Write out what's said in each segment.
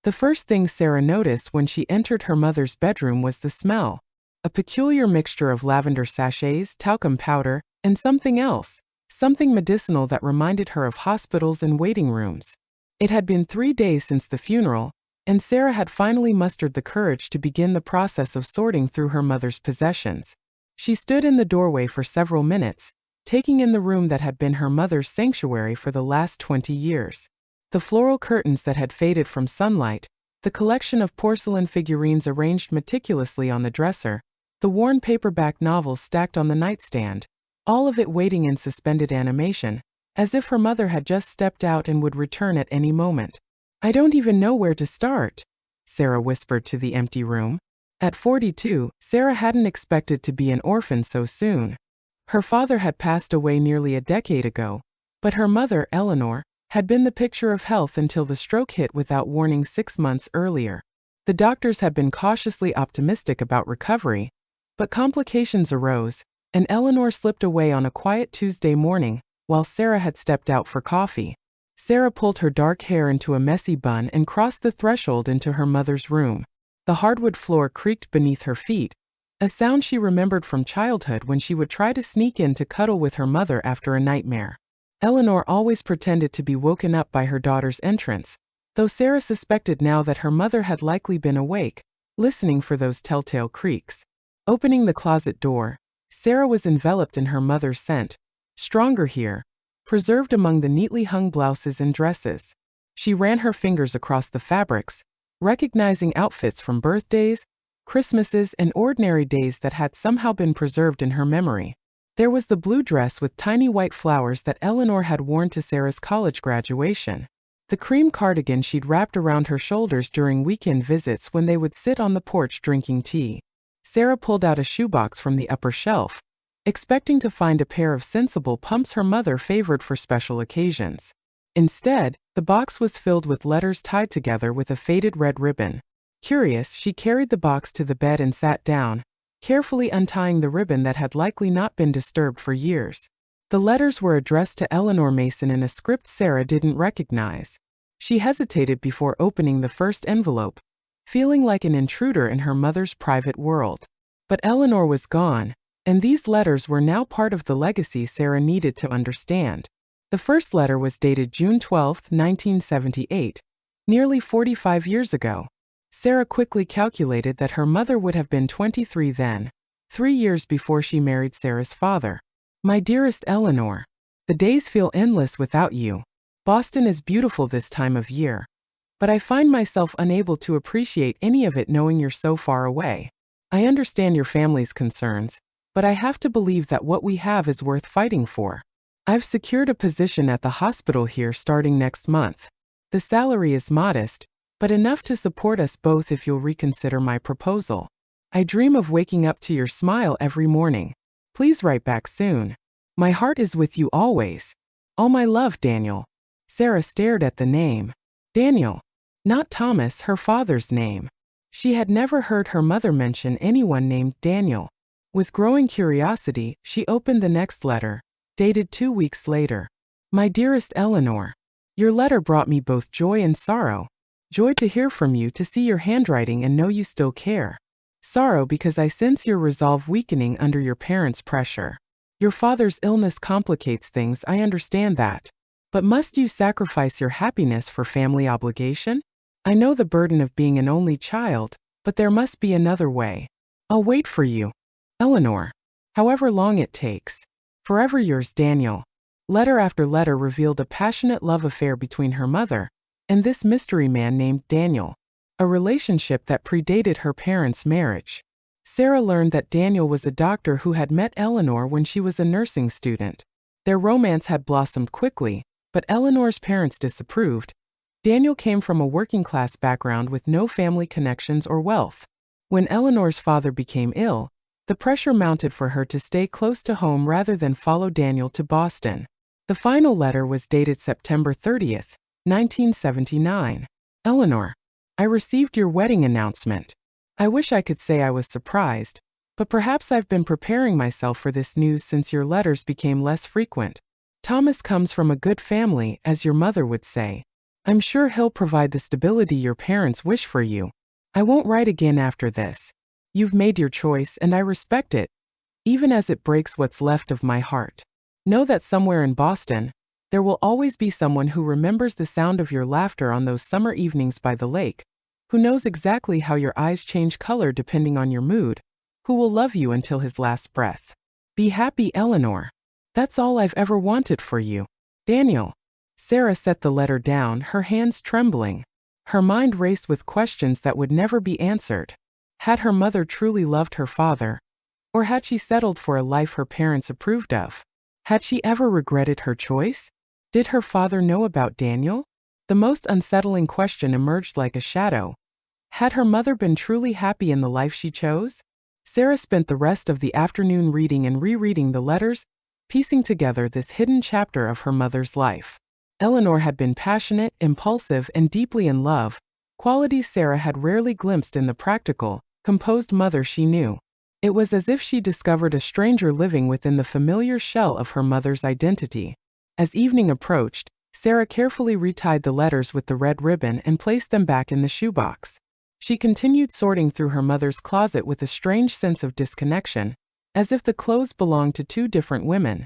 The first thing Sarah noticed when she entered her mother's bedroom was the smell. A peculiar mixture of lavender sachets, talcum powder, and something else. Something medicinal that reminded her of hospitals and waiting rooms. It had been 3 days since the funeral, and Sarah had finally mustered the courage to begin the process of sorting through her mother's possessions. She stood in the doorway for several minutes, taking in the room that had been her mother's sanctuary for the last 20 years. The floral curtains that had faded from sunlight, the collection of porcelain figurines arranged meticulously on the dresser, the worn paperback novels stacked on the nightstand, all of it waiting in suspended animation, as if her mother had just stepped out and would return at any moment. "I don't even know where to start," Sarah whispered to the empty room. At 42, Sarah hadn't expected to be an orphan so soon. Her father had passed away nearly a decade ago, but her mother, Eleanor, had been the picture of health until the stroke hit without warning 6 months earlier. The doctors had been cautiously optimistic about recovery, but complications arose, and Eleanor slipped away on a quiet Tuesday morning while Sarah had stepped out for coffee. Sarah pulled her dark hair into a messy bun and crossed the threshold into her mother's room. The hardwood floor creaked beneath her feet, a sound she remembered from childhood when she would try to sneak in to cuddle with her mother after a nightmare. Eleanor always pretended to be woken up by her daughter's entrance, though Sarah suspected now that her mother had likely been awake, listening for those telltale creaks. Opening the closet door, Sarah was enveloped in her mother's scent, stronger here, preserved among the neatly hung blouses and dresses. She ran her fingers across the fabrics, recognizing outfits from birthdays, Christmases, and ordinary days that had somehow been preserved in her memory. There was the blue dress with tiny white flowers that Eleanor had worn to Sarah's college graduation. The cream cardigan she'd wrapped around her shoulders during weekend visits when they would sit on the porch drinking tea. Sarah pulled out a shoebox from the upper shelf, expecting to find a pair of sensible pumps her mother favored for special occasions. Instead, the box was filled with letters tied together with a faded red ribbon. Curious, she carried the box to the bed and sat down, carefully untying the ribbon that had likely not been disturbed for years. The letters were addressed to Eleanor Mason in a script Sarah didn't recognize. She hesitated before opening the first envelope, feeling like an intruder in her mother's private world. But Eleanor was gone, and these letters were now part of the legacy Sarah needed to understand. The first letter was dated June 12, 1978, nearly 45 years ago. Sarah quickly calculated that her mother would have been 23 then, 3 years before she married Sarah's father. "My dearest Eleanor, the days feel endless without you. Boston is beautiful this time of year, but I find myself unable to appreciate any of it knowing you're so far away. I understand your family's concerns, but I have to believe that what we have is worth fighting for. I've secured a position at the hospital here starting next month. The salary is modest, but enough to support us both if you'll reconsider my proposal. I dream of waking up to your smile every morning. Please write back soon. My heart is with you always. All my love, Daniel." Sarah stared at the name. Daniel. Not Thomas, her father's name. She had never heard her mother mention anyone named Daniel. With growing curiosity, she opened the next letter, dated 2 weeks later. "My dearest Eleanor, your letter brought me both joy and sorrow. Joy to hear from you, to see your handwriting and know you still care. Sorrow because I sense your resolve weakening under your parents' pressure. Your father's illness complicates things, I understand that. But must you sacrifice your happiness for family obligation? I know the burden of being an only child, but there must be another way. I'll wait for you. Eleanor. However long it takes. Forever yours, Daniel." Letter after letter revealed a passionate love affair between her mother and this mystery man named Daniel, a relationship that predated her parents' marriage. Sarah learned that Daniel was a doctor who had met Eleanor when she was a nursing student. Their romance had blossomed quickly, but Eleanor's parents disapproved. Daniel came from a working-class background with no family connections or wealth. When Eleanor's father became ill, the pressure mounted for her to stay close to home rather than follow Daniel to Boston. The final letter was dated September 30th, 1979. "Eleanor, I received your wedding announcement. I wish I could say I was surprised, but perhaps I've been preparing myself for this news since your letters became less frequent. Thomas comes from a good family, as your mother would say. I'm sure he'll provide the stability your parents wish for you. I won't write again after this. You've made your choice and I respect it, even as it breaks what's left of my heart. Know that somewhere in Boston, there will always be someone who remembers the sound of your laughter on those summer evenings by the lake, who knows exactly how your eyes change color depending on your mood, who will love you until his last breath. Be happy, Eleanor. That's all I've ever wanted for you. Daniel. Sarah set the letter down, her hands trembling. Her mind raced with questions that would never be answered. Had her mother truly loved her father? Or had she settled for a life her parents approved of? Had she ever regretted her choice? Did her father know about Daniel? The most unsettling question emerged like a shadow. Had her mother been truly happy in the life she chose? Sarah spent the rest of the afternoon reading and rereading the letters, piecing together this hidden chapter of her mother's life. Eleanor had been passionate, impulsive, and deeply in love, qualities Sarah had rarely glimpsed in the practical, composed mother she knew. It was as if she discovered a stranger living within the familiar shell of her mother's identity. As evening approached, Sarah carefully retied the letters with the red ribbon and placed them back in the shoebox. She continued sorting through her mother's closet with a strange sense of disconnection, as if the clothes belonged to two different women.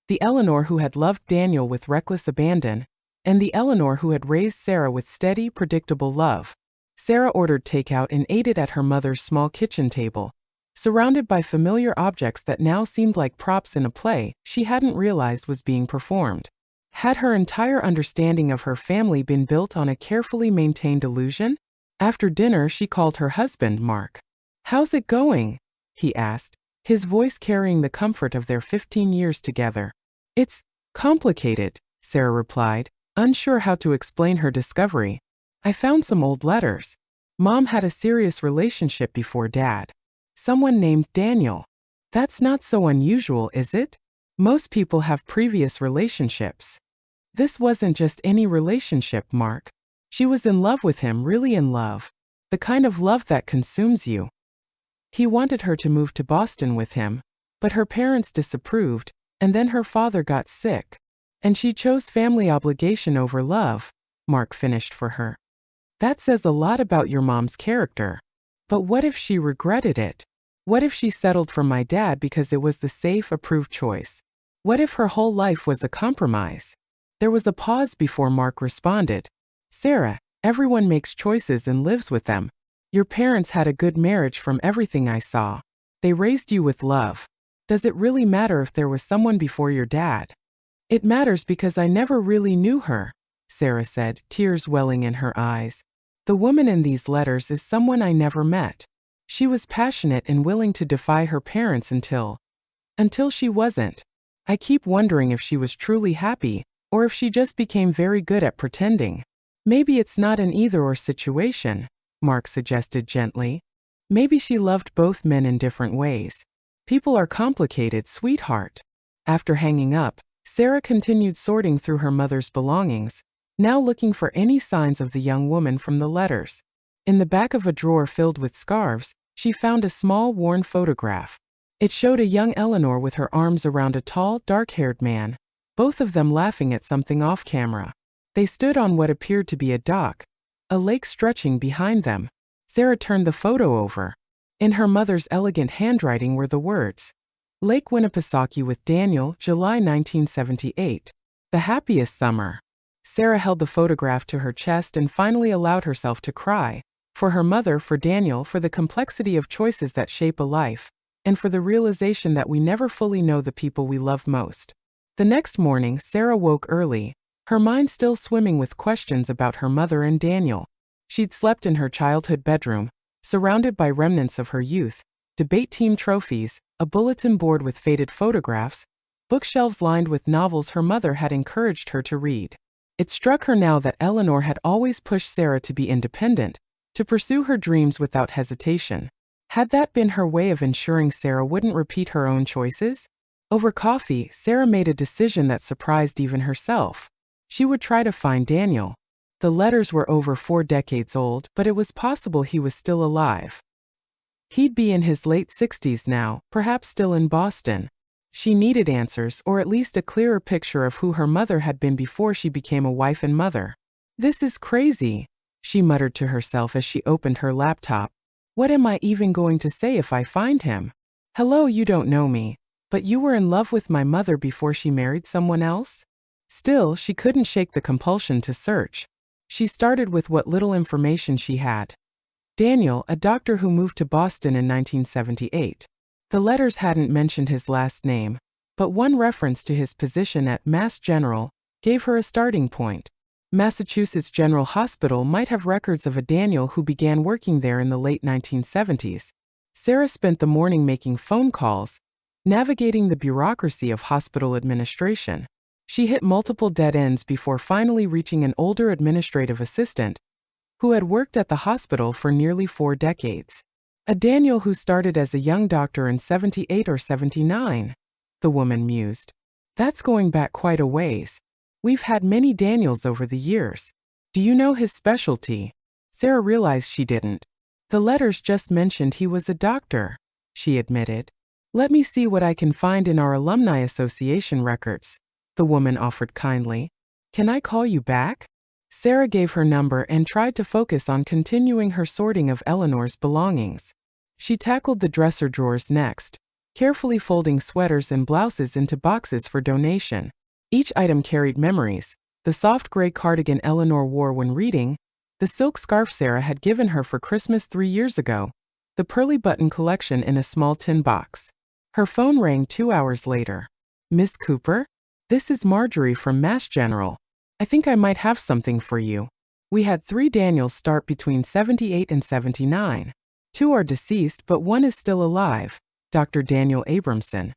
The Eleanor who had loved Daniel with reckless abandon, and the Eleanor who had raised Sarah with steady, predictable love. Sarah ordered takeout and ate it at her mother's small kitchen table, surrounded by familiar objects that now seemed like props in a play she hadn't realized was being performed. Had her entire understanding of her family been built on a carefully maintained illusion? After dinner, she called her husband, Mark. "How's it going?" he asked, his voice carrying the comfort of their 15 years together. "It's complicated," Sarah replied, unsure how to explain her discovery. "I found some old letters. Mom had a serious relationship before Dad. Someone named Daniel. That's not so unusual, is it? Most people have previous relationships. This wasn't just any relationship, Mark. She was in love with him, really in love. The kind of love that consumes you. He wanted her to move to Boston with him, but her parents disapproved, and then her father got sick. And she chose family obligation over love," Mark finished for her. "That says a lot about your mom's character. But what if she regretted it? What if she settled for my dad because it was the safe, approved choice? What if her whole life was a compromise?" There was a pause before Mark responded. "Sarah, everyone makes choices and lives with them. Your parents had a good marriage from everything I saw. They raised you with love. Does it really matter if there was someone before your dad?" "It matters because I never really knew her," Sarah said, tears welling in her eyes. "The woman in these letters is someone I never met. She was passionate and willing to defy her parents until she wasn't. I keep wondering if she was truly happy, or if she just became very good at pretending. Maybe it's not an either-or situation," Mark suggested gently. "Maybe she loved both men in different ways. People are complicated, sweetheart." After hanging up, Sarah continued sorting through her mother's belongings, now looking for any signs of the young woman from the letters. In the back of a drawer filled with scarves, she found a small, worn photograph. It showed a young Eleanor with her arms around a tall, dark-haired man, both of them laughing at something off-camera. They stood on what appeared to be a dock, a lake stretching behind them. Sarah turned the photo over. In her mother's elegant handwriting were the words, "Lake Winnipesaukee with Daniel, July 1978. The happiest summer." Sarah held the photograph to her chest and finally allowed herself to cry. For her mother, for Daniel, for the complexity of choices that shape a life, and for the realization that we never fully know the people we love most. The next morning, Sarah woke early, her mind still swimming with questions about her mother and Daniel. She'd slept in her childhood bedroom, surrounded by remnants of her youth, debate team trophies, a bulletin board with faded photographs, bookshelves lined with novels her mother had encouraged her to read. It struck her now that Eleanor had always pushed Sarah to be independent, to pursue her dreams without hesitation. Had that been her way of ensuring Sarah wouldn't repeat her own choices? Over coffee, Sarah made a decision that surprised even herself. She would try to find Daniel. The letters were over 4 decades old, but it was possible he was still alive. He'd be in his late 60s now, perhaps still in Boston. She needed answers, or at least a clearer picture of who her mother had been before she became a wife and mother. This is crazy, she muttered to herself as she opened her laptop. What am I even going to say if I find him? Hello, you don't know me, but you were in love with my mother before she married someone else? Still, she couldn't shake the compulsion to search. She started with what little information she had. Daniel, a doctor who moved to Boston in 1978. The letters hadn't mentioned his last name, but one reference to his position at Mass General gave her a starting point. Massachusetts General Hospital might have records of a Daniel who began working there in the late 1970s. Sarah spent the morning making phone calls, navigating the bureaucracy of hospital administration. She hit multiple dead ends before finally reaching an older administrative assistant who had worked at the hospital for nearly 4 decades. A Daniel who started as a young doctor in 78 or 79, the woman mused. That's going back quite a ways. We've had many Daniels over the years. Do you know his specialty? Sarah realized she didn't. The letters just mentioned he was a doctor, she admitted. Let me see what I can find in our Alumni Association records, the woman offered kindly. Can I call you back? Sarah gave her number and tried to focus on continuing her sorting of Eleanor's belongings. She tackled the dresser drawers next, carefully folding sweaters and blouses into boxes for donation. Each item carried memories: the soft gray cardigan Eleanor wore when reading, the silk scarf Sarah had given her for Christmas 3 years ago, the pearly button collection in a small tin box. Her phone rang 2 hours later. Miss Cooper? This is Marjorie from Mass General. I think I might have something for you. We had 3 Daniels start between 78 and 79. 2 are deceased, but 1 is still alive, Dr. Daniel Abramson.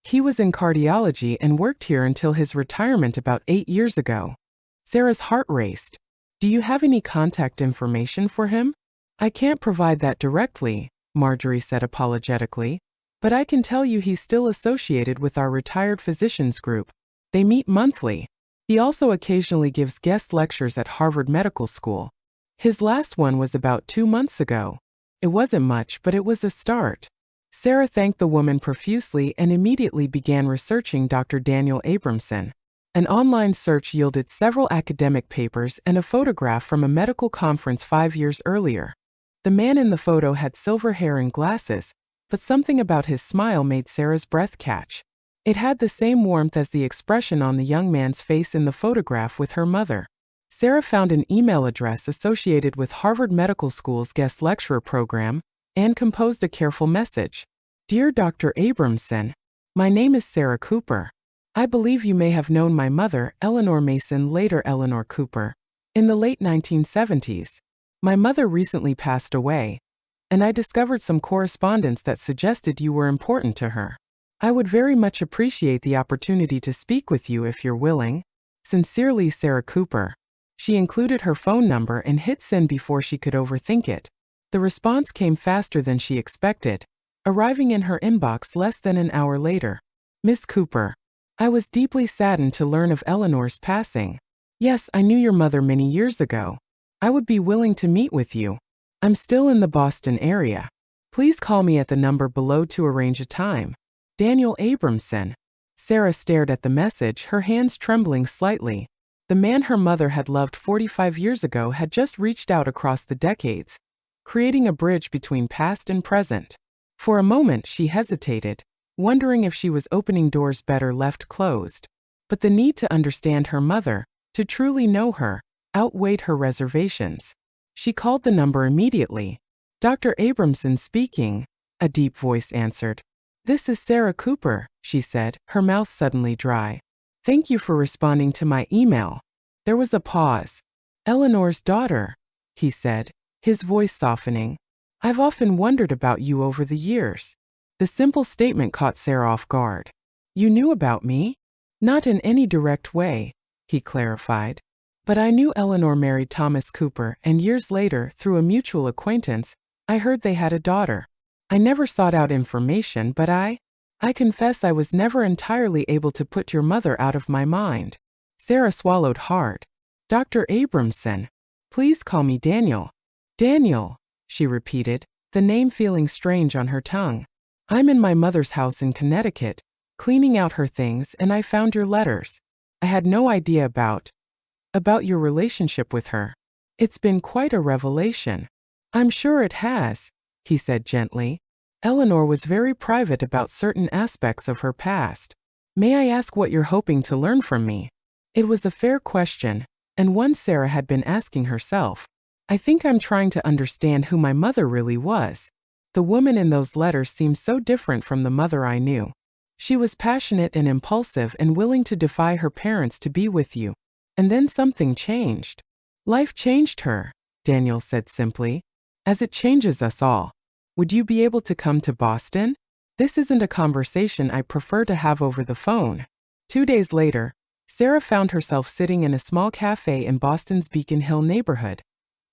He was in cardiology and worked here until his retirement about 8 years ago. Sarah's heart raced. Do you have any contact information for him? I can't provide that directly, Marjorie said apologetically, but I can tell you he's still associated with our retired physicians group. They meet monthly. He also occasionally gives guest lectures at Harvard Medical School. His last one was about 2 months ago. It wasn't much, but it was a start. Sarah thanked the woman profusely and immediately began researching Dr. Daniel Abramson. An online search yielded several academic papers and a photograph from a medical conference 5 years earlier. The man in the photo had silver hair and glasses, but something about his smile made Sarah's breath catch. It had the same warmth as the expression on the young man's face in the photograph with her mother. Sarah found an email address associated with Harvard Medical School's guest lecturer program and composed a careful message. Dear Dr. Abramson, my name is Sarah Cooper. I believe you may have known my mother, Eleanor Mason, later Eleanor Cooper, in the late 1970s. My mother recently passed away, and I discovered some correspondence that suggested you were important to her. I would very much appreciate the opportunity to speak with you if you're willing. Sincerely, Sarah Cooper. She included her phone number and hit send before she could overthink it. The response came faster than she expected, arriving in her inbox less than an hour later. Miss Cooper, I was deeply saddened to learn of Eleanor's passing. Yes, I knew your mother many years ago. I would be willing to meet with you. I'm still in the Boston area. Please call me at the number below to arrange a time. Daniel Abramson. Sarah stared at the message, her hands trembling slightly. The man her mother had loved 45 years ago had just reached out across the decades, creating a bridge between past and present. For a moment she hesitated, wondering if she was opening doors better left closed. But the need to understand her mother, to truly know her, outweighed her reservations. She called the number immediately. Dr. Abramson speaking, a deep voice answered. This is Sarah Cooper, she said, her mouth suddenly dry. Thank you for responding to my email. There was a pause. Eleanor's daughter, he said, his voice softening. I've often wondered about you over the years. The simple statement caught Sarah off guard. You knew about me? Not in any direct way, he clarified. But I knew Eleanor married Thomas Cooper, and years later, through a mutual acquaintance, I heard they had a daughter. I never sought out information, but I confess I was never entirely able to put your mother out of my mind. Sarah swallowed hard. Dr. Abramson. Please call me Daniel. Daniel, she repeated, the name feeling strange on her tongue. I'm in my mother's house in Connecticut, cleaning out her things, and I found your letters. I had no idea about About your relationship with her. It's been quite a revelation. I'm sure it has, he said gently. Eleanor was very private about certain aspects of her past. May I ask what you're hoping to learn from me? It was a fair question, and one Sarah had been asking herself. I think I'm trying to understand who my mother really was. The woman in those letters seemed so different from the mother I knew. She was passionate and impulsive and willing to defy her parents to be with you. And then something changed. Life changed her, Daniel said simply. As it changes us all. Would you be able to come to Boston? This isn't a conversation I prefer to have over the phone. 2 days later, Sarah found herself sitting in a small cafe in Boston's Beacon Hill neighborhood,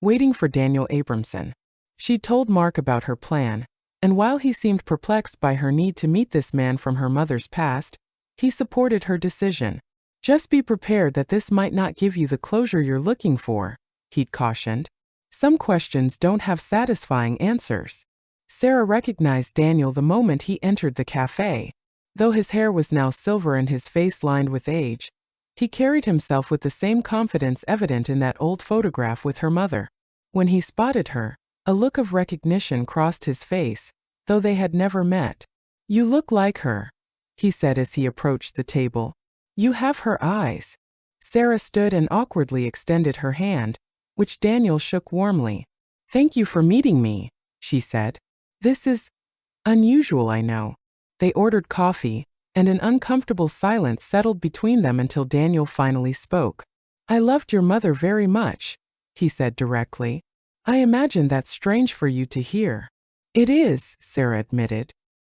waiting for Daniel Abramson. She told Mark about her plan, and while he seemed perplexed by her need to meet this man from her mother's past, he supported her decision. Just be prepared that this might not give you the closure you're looking for, he'd cautioned. Some questions don't have satisfying answers. Sarah recognized Daniel the moment he entered the cafe. Though his hair was now silver and his face lined with age, he carried himself with the same confidence evident in that old photograph with her mother. When he spotted her, a look of recognition crossed his face, though they had never met. You look like her, he said as he approached the table. You have her eyes. Sarah stood and awkwardly extended her hand, which Daniel shook warmly. Thank you for meeting me, she said. This is unusual, I know. They ordered coffee, and an uncomfortable silence settled between them until Daniel finally spoke. I loved your mother very much, he said directly. I imagine that's strange for you to hear. It is, Sarah admitted.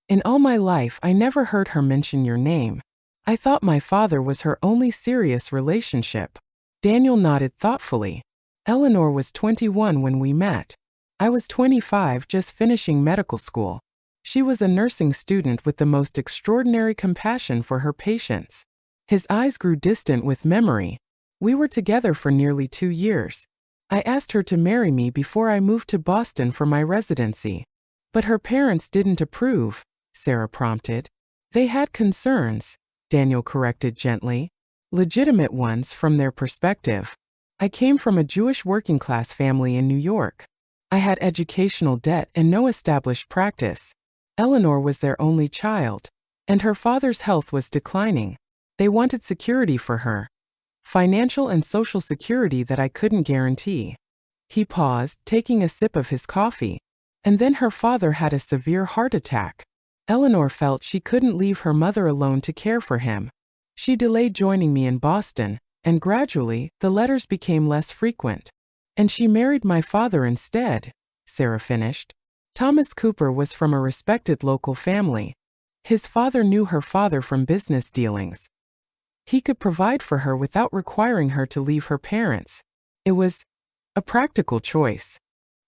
In all my life I never heard her mention your name. I thought my father was her only serious relationship. Daniel nodded thoughtfully. Eleanor was 21 when we met. I was 25, just finishing medical school. She was a nursing student with the most extraordinary compassion for her patients. His eyes grew distant with memory. We were together for nearly 2 years. I asked her to marry me before I moved to Boston for my residency. But her parents didn't approve, Sarah prompted. They had concerns, Daniel corrected gently. Legitimate ones from their perspective. I came from a Jewish working-class family in New York. I had educational debt and no established practice. Eleanor was their only child, and her father's health was declining. They wanted security for her. Financial and social security that I couldn't guarantee. He paused, taking a sip of his coffee. And then her father had a severe heart attack. Eleanor felt she couldn't leave her mother alone to care for him. She delayed joining me in Boston, and gradually, the letters became less frequent. And she married my father instead, Sarah finished. Thomas Cooper was from a respected local family. His father knew her father from business dealings. He could provide for her without requiring her to leave her parents. It was a practical choice.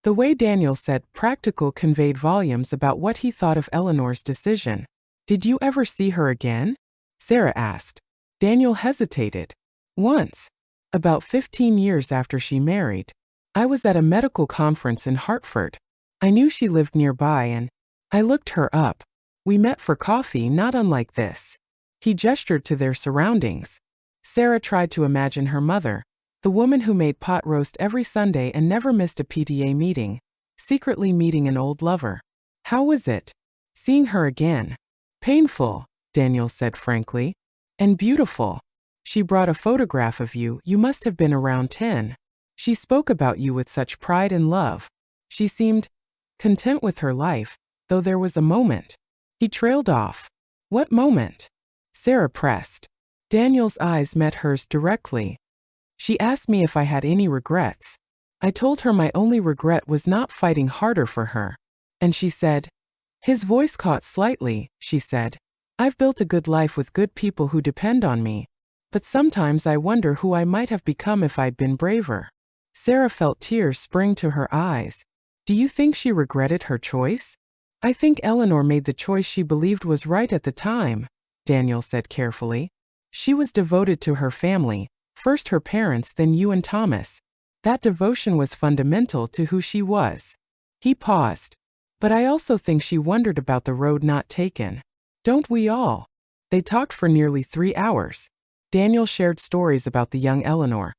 The way Daniel said practical conveyed volumes about what he thought of Eleanor's decision. Did you ever see her again? Sarah asked. Daniel hesitated. Once. About 15 years after she married. I was at a medical conference in Hartford. I knew she lived nearby and I looked her up. We met for coffee, not unlike this. He gestured to their surroundings. Sarah tried to imagine her mother, the woman who made pot roast every Sunday and never missed a PTA meeting, secretly meeting an old lover. How was it? Seeing her again. Painful, Daniel said frankly. And beautiful. She brought a photograph of you. You must have been around 10. She spoke about you with such pride and love. She seemed content with her life, though there was a moment. He trailed off. What moment? Sarah pressed. Daniel's eyes met hers directly. She asked me if I had any regrets. I told her my only regret was not fighting harder for her. And she said, his voice caught slightly, she said, I've built a good life with good people who depend on me. But sometimes I wonder who I might have become if I'd been braver. Sarah felt tears spring to her eyes. Do you think she regretted her choice? I think Eleanor made the choice she believed was right at the time, Daniel said carefully. She was devoted to her family, first her parents, then you and Thomas. That devotion was fundamental to who she was. He paused. But I also think she wondered about the road not taken. Don't we all? They talked for nearly 3 hours. Daniel shared stories about the young Eleanor.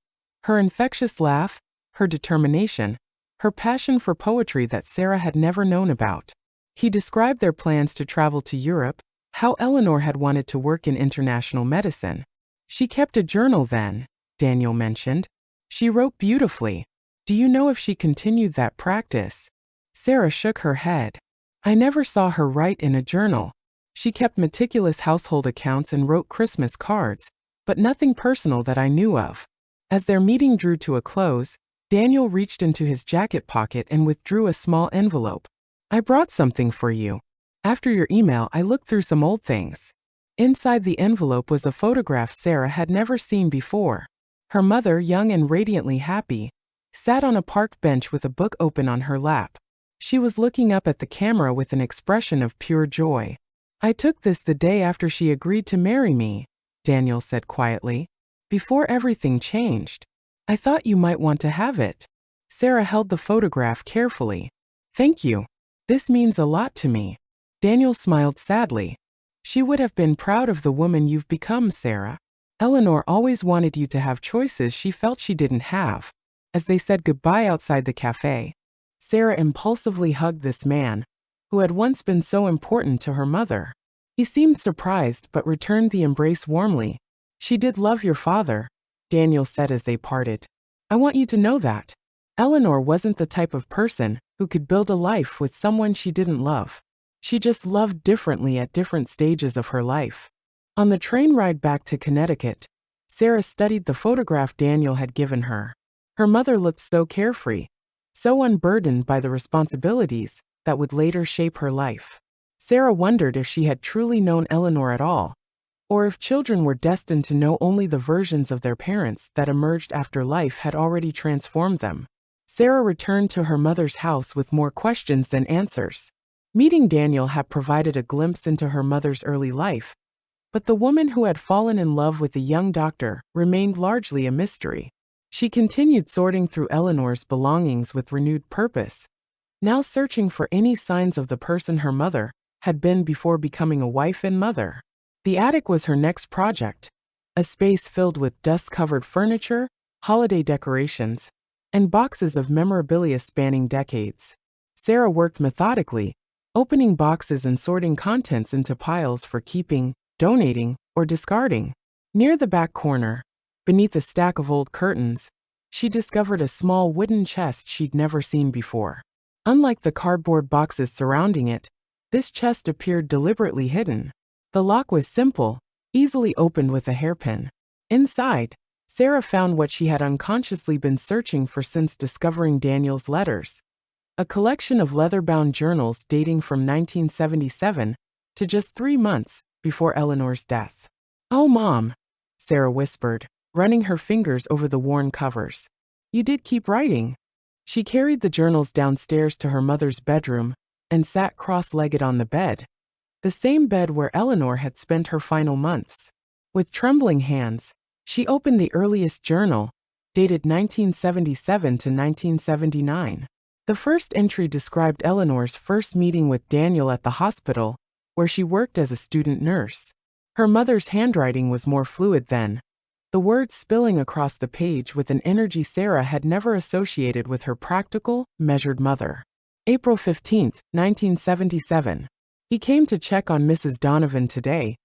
Her infectious laugh, her determination, her passion for poetry that Sarah had never known about. He described their plans to travel to Europe, how Eleanor had wanted to work in international medicine. She kept a journal then, Daniel mentioned. She wrote beautifully. Do you know if she continued that practice? Sarah shook her head. I never saw her write in a journal. She kept meticulous household accounts and wrote Christmas cards, but nothing personal that I knew of. As their meeting drew to a close, Daniel reached into his jacket pocket and withdrew a small envelope. I brought something for you. After your email, I looked through some old things. Inside the envelope was a photograph Sarah had never seen before. Her mother, young and radiantly happy, sat on a park bench with a book open on her lap. She was looking up at the camera with an expression of pure joy. I took this the day after she agreed to marry me, Daniel said quietly. Before everything changed. I thought you might want to have it. Sarah held the photograph carefully. Thank you. This means a lot to me. Daniel smiled sadly. She would have been proud of the woman you've become, Sarah. Eleanor always wanted you to have choices she felt she didn't have. As they said goodbye outside the cafe, Sarah impulsively hugged this man, who had once been so important to her mother. He seemed surprised but returned the embrace warmly. She did love your father, Daniel said as they parted. I want you to know that. Eleanor wasn't the type of person who could build a life with someone she didn't love. She just loved differently at different stages of her life. On the train ride back to Connecticut, Sarah studied the photograph Daniel had given her. Her mother looked so carefree, so unburdened by the responsibilities that would later shape her life. Sarah wondered if she had truly known Eleanor at all, or if children were destined to know only the versions of their parents that emerged after life had already transformed them. Sarah returned to her mother's house with more questions than answers. Meeting Daniel had provided a glimpse into her mother's early life, but the woman who had fallen in love with the young doctor remained largely a mystery. She continued sorting through Eleanor's belongings with renewed purpose, now searching for any signs of the person her mother had been before becoming a wife and mother. The attic was her next project, a space filled with dust-covered furniture, holiday decorations, and boxes of memorabilia spanning decades. Sarah worked methodically, opening boxes and sorting contents into piles for keeping, donating, or discarding. Near the back corner, beneath a stack of old curtains, she discovered a small wooden chest she'd never seen before. Unlike the cardboard boxes surrounding it, this chest appeared deliberately hidden. The lock was simple, easily opened with a hairpin. Inside, Sarah found what she had unconsciously been searching for since discovering Daniel's letters. A collection of leather-bound journals dating from 1977 to just 3 months before Eleanor's death. Oh, Mom, Sarah whispered, running her fingers over the worn covers. You did keep writing. She carried the journals downstairs to her mother's bedroom and sat cross-legged on the bed, the same bed where Eleanor had spent her final months. With trembling hands, she opened the earliest journal, dated 1977 to 1979. The first entry described Eleanor's first meeting with Daniel at the hospital, where she worked as a student nurse. Her mother's handwriting was more fluid then, the words spilling across the page with an energy Sarah had never associated with her practical, measured mother. April 15, 1977. He came to check on Mrs. Donovan today,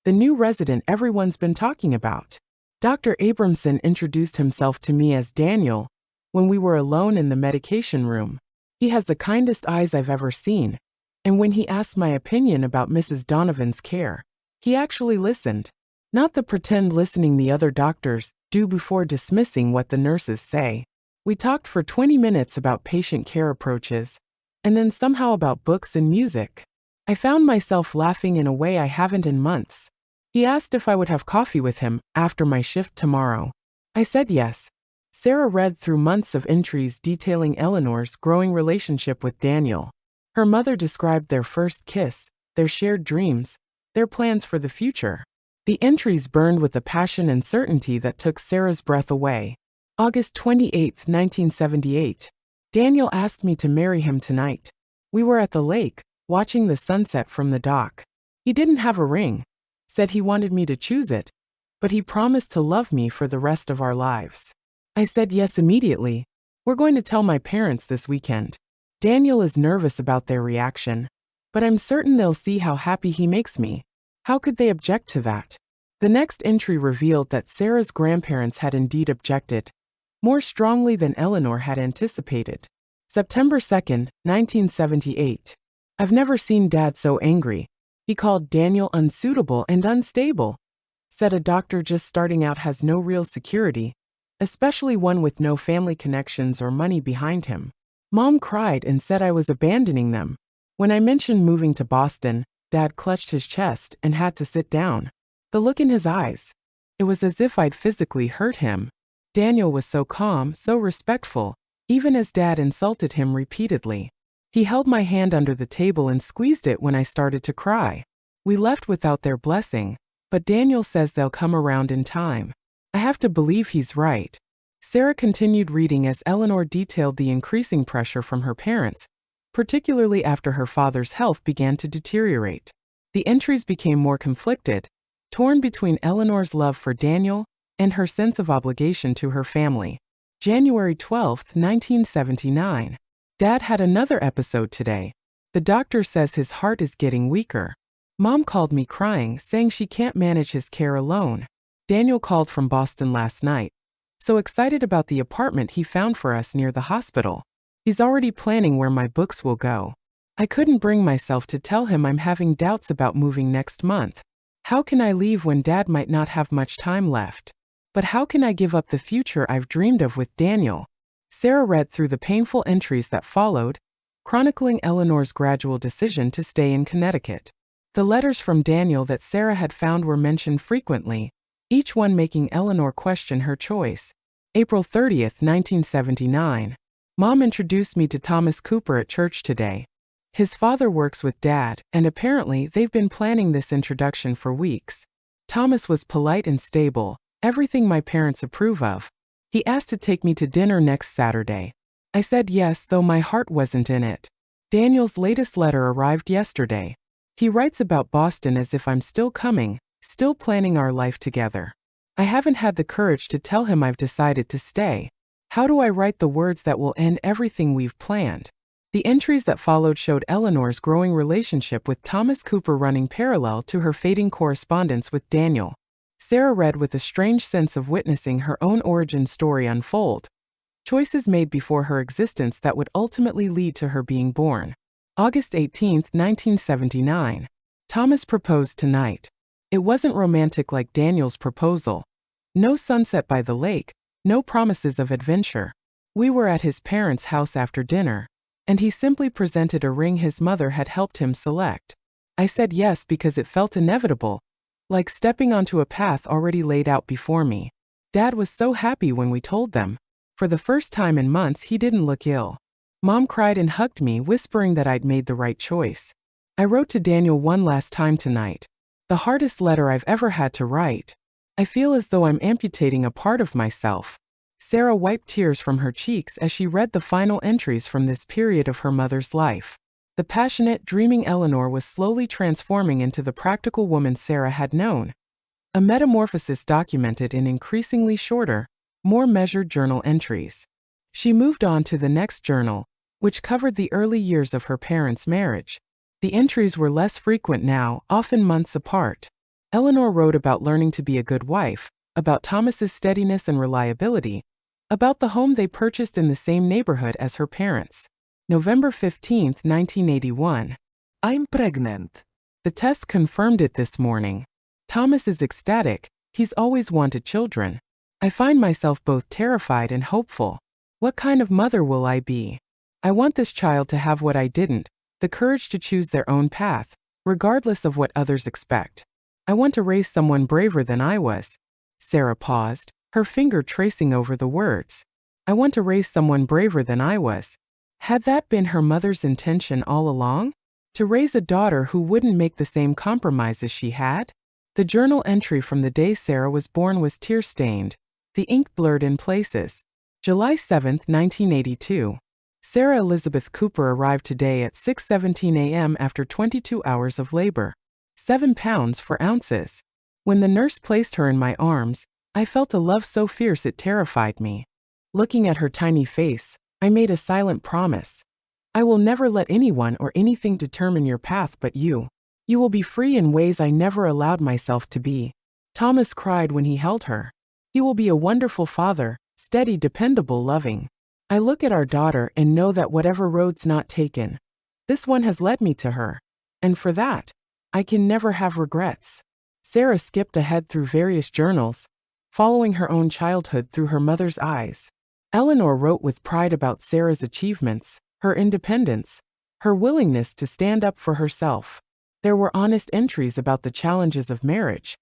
the new resident everyone's been talking about. Dr. Abramson introduced himself to me as Daniel when we were alone in the medication room. He has the kindest eyes I've ever seen, and when he asked my opinion about Mrs. Donovan's care, he actually listened. Not the pretend listening the other doctors do before dismissing what the nurses say. We talked for 20 minutes about patient care approaches, and then somehow about books and music. I found myself laughing in a way I haven't in months. He asked if I would have coffee with him after my shift tomorrow. I said yes. Sarah read through months of entries detailing Eleanor's growing relationship with Daniel. Her mother described their first kiss, their shared dreams, their plans for the future. The entries burned with a passion and certainty that took Sarah's breath away. August 28, 1978. Daniel asked me to marry him tonight. We were at the lake, watching the sunset from the dock. He didn't have a ring, said he wanted me to choose it, but he promised to love me for the rest of our lives. I said yes immediately. We're going to tell my parents this weekend. Daniel is nervous about their reaction, but I'm certain they'll see how happy he makes me. How could they object to that? The next entry revealed that Sarah's grandparents had indeed objected, more strongly than Eleanor had anticipated. September 2nd, 1978. I've never seen Dad so angry. He called Daniel unsuitable and unstable. Said a doctor just starting out has no real security, especially one with no family connections or money behind him. Mom cried and said I was abandoning them. When I mentioned moving to Boston, Dad clutched his chest and had to sit down. The look in his eyes. It was as if I'd physically hurt him. Daniel was so calm, so respectful, even as Dad insulted him repeatedly. He held my hand under the table and squeezed it when I started to cry. We left without their blessing, but Daniel says they'll come around in time. I have to believe he's right. Sarah continued reading as Eleanor detailed the increasing pressure from her parents, particularly after her father's health began to deteriorate. The entries became more conflicted, torn between Eleanor's love for Daniel and her sense of obligation to her family. January 12, 1979. Dad had another episode today. The doctor says his heart is getting weaker. Mom called me crying, saying she can't manage his care alone. Daniel called from Boston last night, so excited about the apartment he found for us near the hospital. He's already planning where my books will go. I couldn't bring myself to tell him I'm having doubts about moving next month. How can I leave when Dad might not have much time left? But how can I give up the future I've dreamed of with Daniel? Sarah read through the painful entries that followed, chronicling Eleanor's gradual decision to stay in Connecticut. The letters from Daniel that Sarah had found were mentioned frequently, each one making Eleanor question her choice. April 30, 1979. Mom introduced me to Thomas Cooper at church today. His father works with Dad, and apparently they've been planning this introduction for weeks. Thomas was polite and stable, everything my parents approve of. He asked to take me to dinner next Saturday. I said yes, though my heart wasn't in it. Daniel's latest letter arrived yesterday. He writes about Boston as if I'm still coming, still planning our life together. I haven't had the courage to tell him I've decided to stay. How do I write the words that will end everything we've planned? The entries that followed showed Eleanor's growing relationship with Thomas Cooper running parallel to her fading correspondence with Daniel. Sarah read with a strange sense of witnessing her own origin story unfold, choices made before her existence that would ultimately lead to her being born. August 18, 1979. Thomas proposed tonight. It wasn't romantic like Daniel's proposal. No sunset by the lake, no promises of adventure. We were at his parents' house after dinner, and he simply presented a ring his mother had helped him select. I said yes because it felt inevitable, like stepping onto a path already laid out before me. Dad was so happy when we told them. For the first time in months, he didn't look ill. Mom cried and hugged me, whispering that I'd made the right choice. I wrote to Daniel one last time tonight. The hardest letter I've ever had to write. I feel as though I'm amputating a part of myself. Sarah wiped tears from her cheeks as she read the final entries from this period of her mother's life. The passionate, dreaming Eleanor was slowly transforming into the practical woman Sarah had known. A metamorphosis documented in increasingly shorter, more measured journal entries. She moved on to the next journal, which covered the early years of her parents' marriage. The entries were less frequent now, often months apart. Eleanor wrote about learning to be a good wife, about Thomas's steadiness and reliability, about the home they purchased in the same neighborhood as her parents. November 15, 1981. I'm pregnant. The test confirmed it this morning. Thomas is ecstatic. He's always wanted children. I find myself both terrified and hopeful. What kind of mother will I be? I want this child to have what I didn't, the courage to choose their own path, regardless of what others expect. I want to raise someone braver than I was. Sarah paused, her finger tracing over the words. I want to raise someone braver than I was. Had that been her mother's intention all along? To raise a daughter who wouldn't make the same compromises she had? The journal entry from the day Sarah was born was tear-stained, the ink blurred in places. July 7, 1982. Sarah Elizabeth Cooper arrived today at 6:17 a.m. after 22 hours of labor. 7 pounds 4 ounces. When the nurse placed her in my arms, I felt a love so fierce it terrified me. Looking at her tiny face, I made a silent promise. I will never let anyone or anything determine your path but you. You will be free in ways I never allowed myself to be. Thomas cried when he held her. He will be a wonderful father, steady, dependable, loving. I look at our daughter and know that whatever road's not taken, this one has led me to her. And for that, I can never have regrets. Sarah skipped ahead through various journals, following her own childhood through her mother's eyes. Eleanor wrote with pride about Sarah's achievements, her independence, her willingness to stand up for herself. There were honest entries about the challenges of marriage,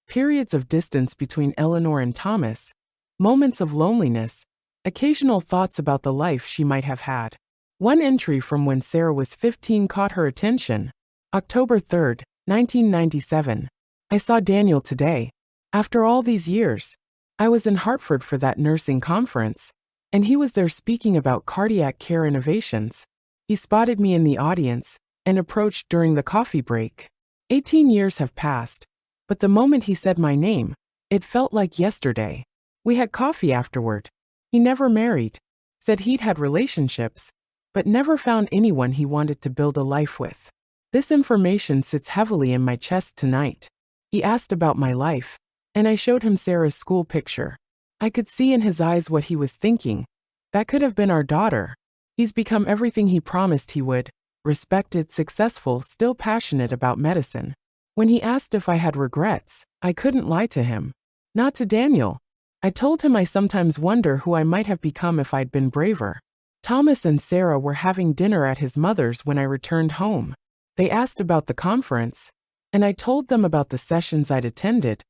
periods of distance between Eleanor and Thomas, moments of loneliness, occasional thoughts about the life she might have had. One entry from when Sarah was 15 caught her attention. October 3, 1997. I saw Daniel today. After all these years, I was in Hartford for that nursing conference, and he was there speaking about cardiac care innovations. He spotted me in the audience and approached during the coffee break. 18 years have passed, but the moment he said my name, it felt like yesterday. We had coffee afterward. He never married, said he'd had relationships, but never found anyone he wanted to build a life with. This information sits heavily in my chest tonight. He asked about my life, and I showed him Sarah's school picture. I could see in his eyes what he was thinking. That could have been our daughter. He's become everything he promised he would: respected, successful, still passionate about medicine. When he asked if I had regrets, I couldn't lie to him. Not to Daniel. I told him I sometimes wonder who I might have become if I'd been braver. Thomas and Sarah were having dinner at his mother's when I returned home. They asked about the conference, and I told them about the sessions I'd attended,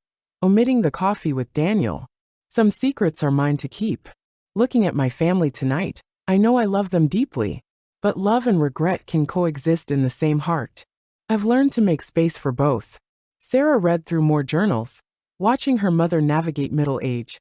omitting the coffee with Daniel. Some secrets are mine to keep. Looking at my family tonight, I know I love them deeply, but love and regret can coexist in the same heart. I've learned to make space for both. Sarah read through more journals, watching her mother navigate middle age,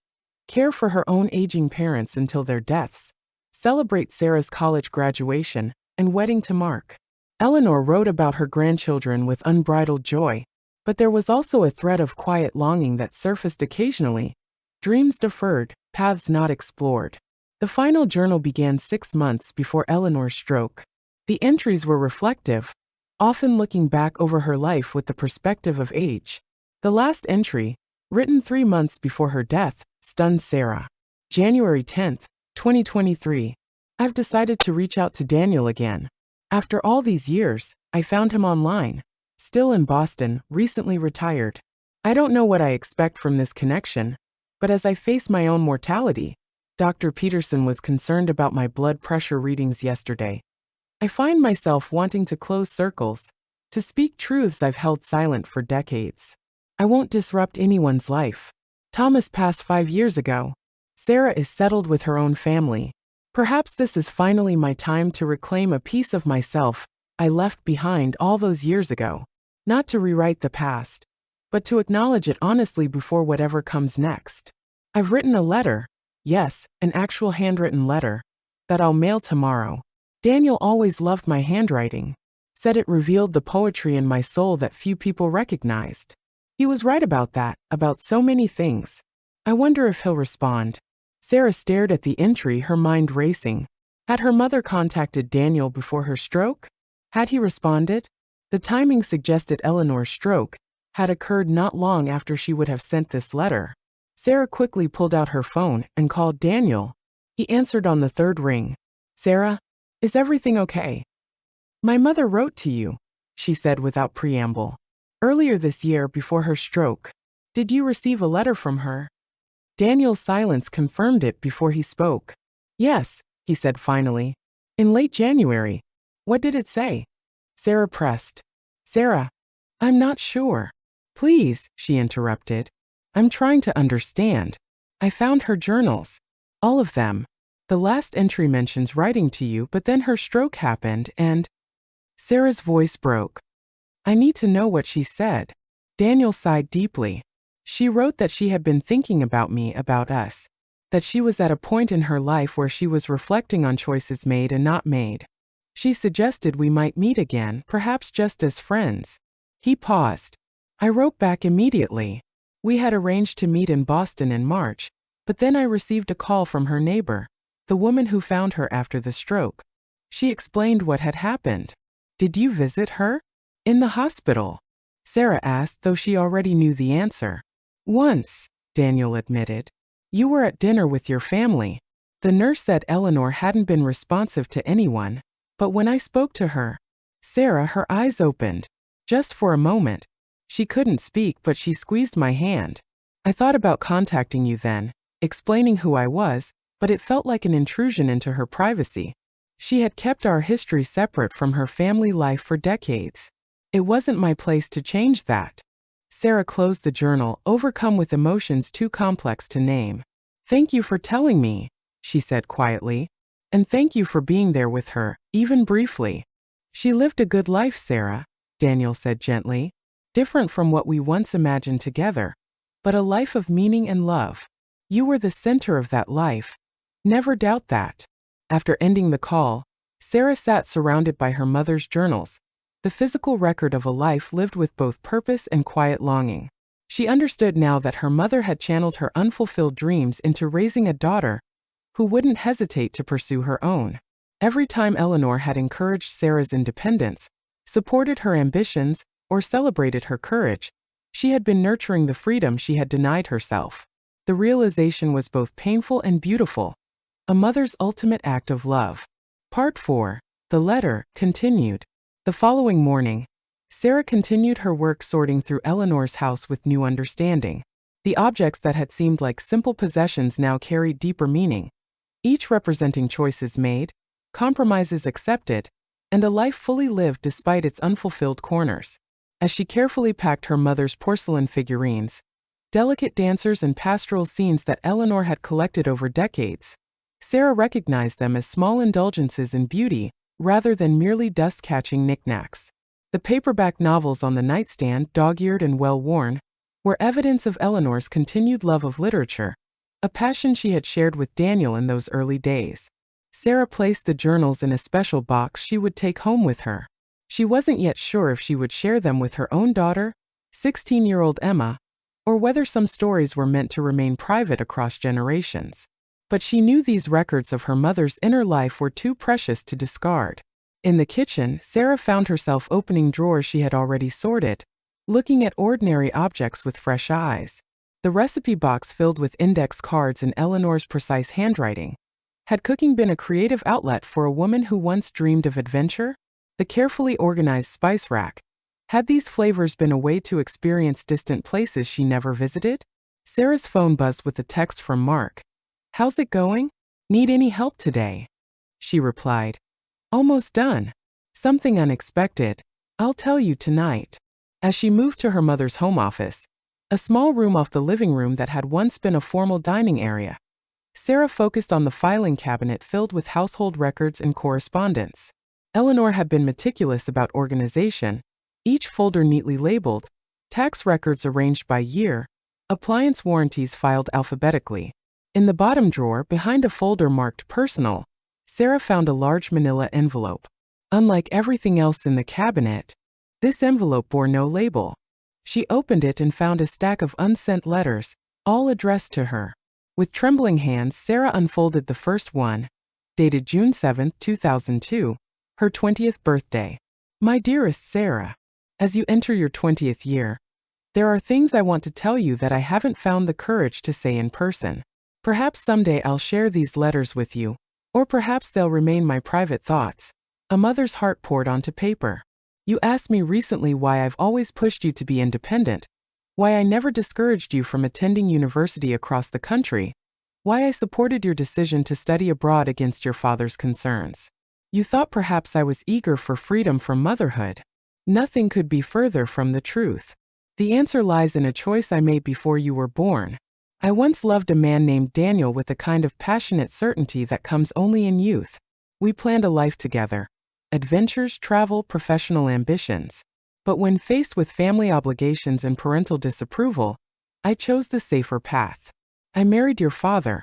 care for her own aging parents until their deaths, celebrate Sarah's college graduation and wedding to Mark. Eleanor wrote about her grandchildren with unbridled joy, but there was also a thread of quiet longing that surfaced occasionally. Dreams deferred, paths not explored. The final journal began 6 months before Eleanor's stroke. The entries were reflective, often looking back over her life with the perspective of age. The last entry, written 3 months before her death, stunned Sarah. January 10, 2023. I've decided to reach out to Daniel again. After all these years, I found him online, still in Boston, recently retired. I don't know what I expect from this connection, but as I face my own mortality, Dr. Peterson was concerned about my blood pressure readings yesterday. I find myself wanting to close circles, to speak truths I've held silent for decades. I won't disrupt anyone's life. Thomas passed 5 years ago. Sarah is settled with her own family. Perhaps this is finally my time to reclaim a piece of myself I left behind all those years ago. Not to rewrite the past, but to acknowledge it honestly before whatever comes next. I've written a letter, yes, an actual handwritten letter, that I'll mail tomorrow. Daniel always loved my handwriting, said it revealed the poetry in my soul that few people recognized. He was right about that, about so many things. I wonder if he'll respond. Sarah stared at the entry, her mind racing. Had her mother contacted Daniel before her stroke? Had he responded? The timing suggested Eleanor's stroke had occurred not long after she would have sent this letter. Sarah quickly pulled out her phone and called Daniel. He answered on the 3rd ring. "Sarah, is everything okay?" "My mother wrote to you," she said without preamble. "Earlier this year before her stroke. Did you receive a letter from her?" Daniel's silence confirmed it before he spoke. "Yes," he said finally. "In late January. What did it say?" Sarah pressed. "Sarah, I'm not sure." "Please," she interrupted. "I'm trying to understand. I found her journals. All of them. The last entry mentions writing to you, but then her stroke happened and—" Sarah's voice broke. "I need to know what she said." Daniel sighed deeply. "She wrote that she had been thinking about me, about us. That she was at a point in her life where she was reflecting on choices made and not made. She suggested we might meet again, perhaps just as friends." He paused. I wrote back immediately. We had arranged to meet in Boston in March, But then I received a call from her neighbor, the woman who found her after the stroke. She explained what had happened. Did you visit her? In the hospital? Sarah asked, though she already knew the answer. Once, Daniel admitted. You were at dinner with your family. The nurse said Eleanor hadn't been responsive to anyone, but when I spoke to her, Sarah, her eyes opened. Just for a moment. She couldn't speak, but she squeezed my hand. I thought about contacting you then, explaining who I was, but it felt like an intrusion into her privacy. She had kept our history separate from her family life for decades. It wasn't my place to change that. Sarah closed the journal, overcome with emotions too complex to name. Thank you for telling me, she said quietly. And thank you for being there with her, even briefly. She lived a good life, Sarah, Daniel said gently. Different from what we once imagined together, but a life of meaning and love. You were the center of that life. Never doubt that. After ending the call, Sarah sat surrounded by her mother's journals, the physical record of a life lived with both purpose and quiet longing. She understood now that her mother had channeled her unfulfilled dreams into raising a daughter who wouldn't hesitate to pursue her own. Every time Eleanor had encouraged Sarah's independence, supported her ambitions, or celebrated her courage, she had been nurturing the freedom she had denied herself. The realization was both painful and beautiful, a mother's ultimate act of love. Part 4. The letter continued. The following morning, Sarah continued her work sorting through Eleanor's house with new understanding. The objects that had seemed like simple possessions now carried deeper meaning, each representing choices made, compromises accepted, and a life fully lived despite its unfulfilled corners. As she carefully packed her mother's porcelain figurines, delicate dancers and pastoral scenes that Eleanor had collected over decades, Sarah recognized them as small indulgences in beauty rather than merely dust-catching knickknacks. The paperback novels on the nightstand, dog-eared and well-worn, were evidence of Eleanor's continued love of literature, a passion she had shared with Daniel in those early days. Sarah placed the journals in a special box she would take home with her. She wasn't yet sure if she would share them with her own daughter, 16-year-old Emma, or whether some stories were meant to remain private across generations. But she knew these records of her mother's inner life were too precious to discard. In the kitchen, Sarah found herself opening drawers she had already sorted, looking at ordinary objects with fresh eyes. The recipe box filled with index cards in Eleanor's precise handwriting. Had cooking been a creative outlet for a woman who once dreamed of adventure? The carefully organized spice rack. Had these flavors been a way to experience distant places she never visited? Sarah's phone buzzed with a text from Mark. How's it going? Need any help today? She replied. Almost done. Something unexpected. I'll tell you tonight. As she moved to her mother's home office, a small room off the living room that had once been a formal dining area, Sarah focused on the filing cabinet filled with household records and correspondence. Eleanor had been meticulous about organization, each folder neatly labeled, tax records arranged by year, appliance warranties filed alphabetically. In the bottom drawer, behind a folder marked Personal, Sarah found a large manila envelope. Unlike everything else in the cabinet, this envelope bore no label. She opened it and found a stack of unsent letters, all addressed to her. With trembling hands, Sarah unfolded the first one, dated June 7, 2002, her 20th birthday. My dearest Sarah, as you enter your 20th year, there are things I want to tell you that I haven't found the courage to say in person. Perhaps someday I'll share these letters with you, or perhaps they'll remain my private thoughts. A mother's heart poured onto paper. You asked me recently why I've always pushed you to be independent, why I never discouraged you from attending university across the country, why I supported your decision to study abroad against your father's concerns. You thought perhaps I was eager for freedom from motherhood. Nothing could be further from the truth. The answer lies in a choice I made before you were born. I once loved a man named Daniel with a kind of passionate certainty that comes only in youth. We planned a life together. Adventures, travel, professional ambitions. But when faced with family obligations and parental disapproval, I chose the safer path. I married your father,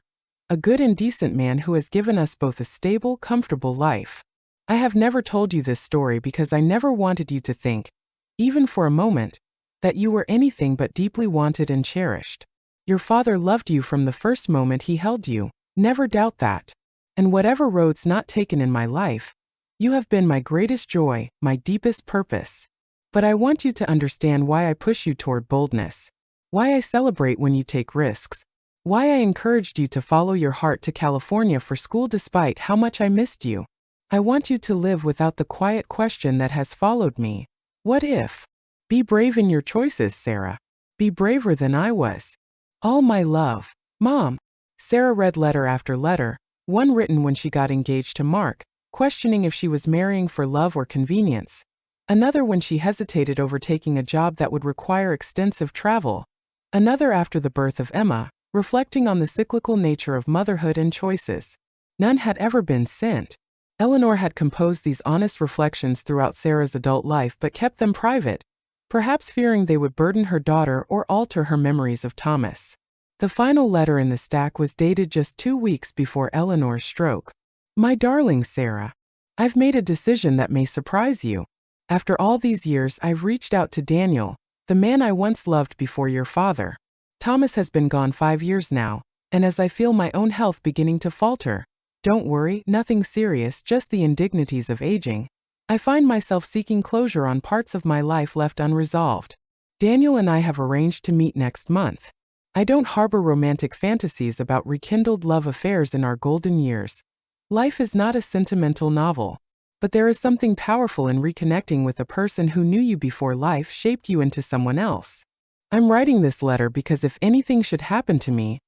a good and decent man who has given us both a stable, comfortable life. I have never told you this story because I never wanted you to think, even for a moment, that you were anything but deeply wanted and cherished. Your father loved you from the first moment he held you. Never doubt that. And whatever roads not taken in my life, you have been my greatest joy, my deepest purpose. But I want you to understand why I push you toward boldness, why I celebrate when you take risks, why I encouraged you to follow your heart to California for school despite how much I missed you. I want you to live without the quiet question that has followed me. What if? Be brave in your choices, Sarah. Be braver than I was. All my love, Mom. Sarah read letter after letter, one written when she got engaged to Mark, questioning if she was marrying for love or convenience. Another when she hesitated over taking a job that would require extensive travel. Another after the birth of Emma, reflecting on the cyclical nature of motherhood and choices. None had ever been sent. Eleanor had composed these honest reflections throughout Sarah's adult life but kept them private, perhaps fearing they would burden her daughter or alter her memories of Thomas. The final letter in the stack was dated just 2 weeks before Eleanor's stroke. My darling Sarah, I've made a decision that may surprise you. After all these years, I've reached out to Daniel, the man I once loved before your father. Thomas has been gone 5 years now, and as I feel my own health beginning to falter, don't worry, nothing serious, just the indignities of aging, I find myself seeking closure on parts of my life left unresolved. Daniel and I have arranged to meet next month. I don't harbor romantic fantasies about rekindled love affairs in our golden years. Life is not a sentimental novel, but there is something powerful in reconnecting with a person who knew you before life shaped you into someone else. I'm writing this letter because if anything should happen to me,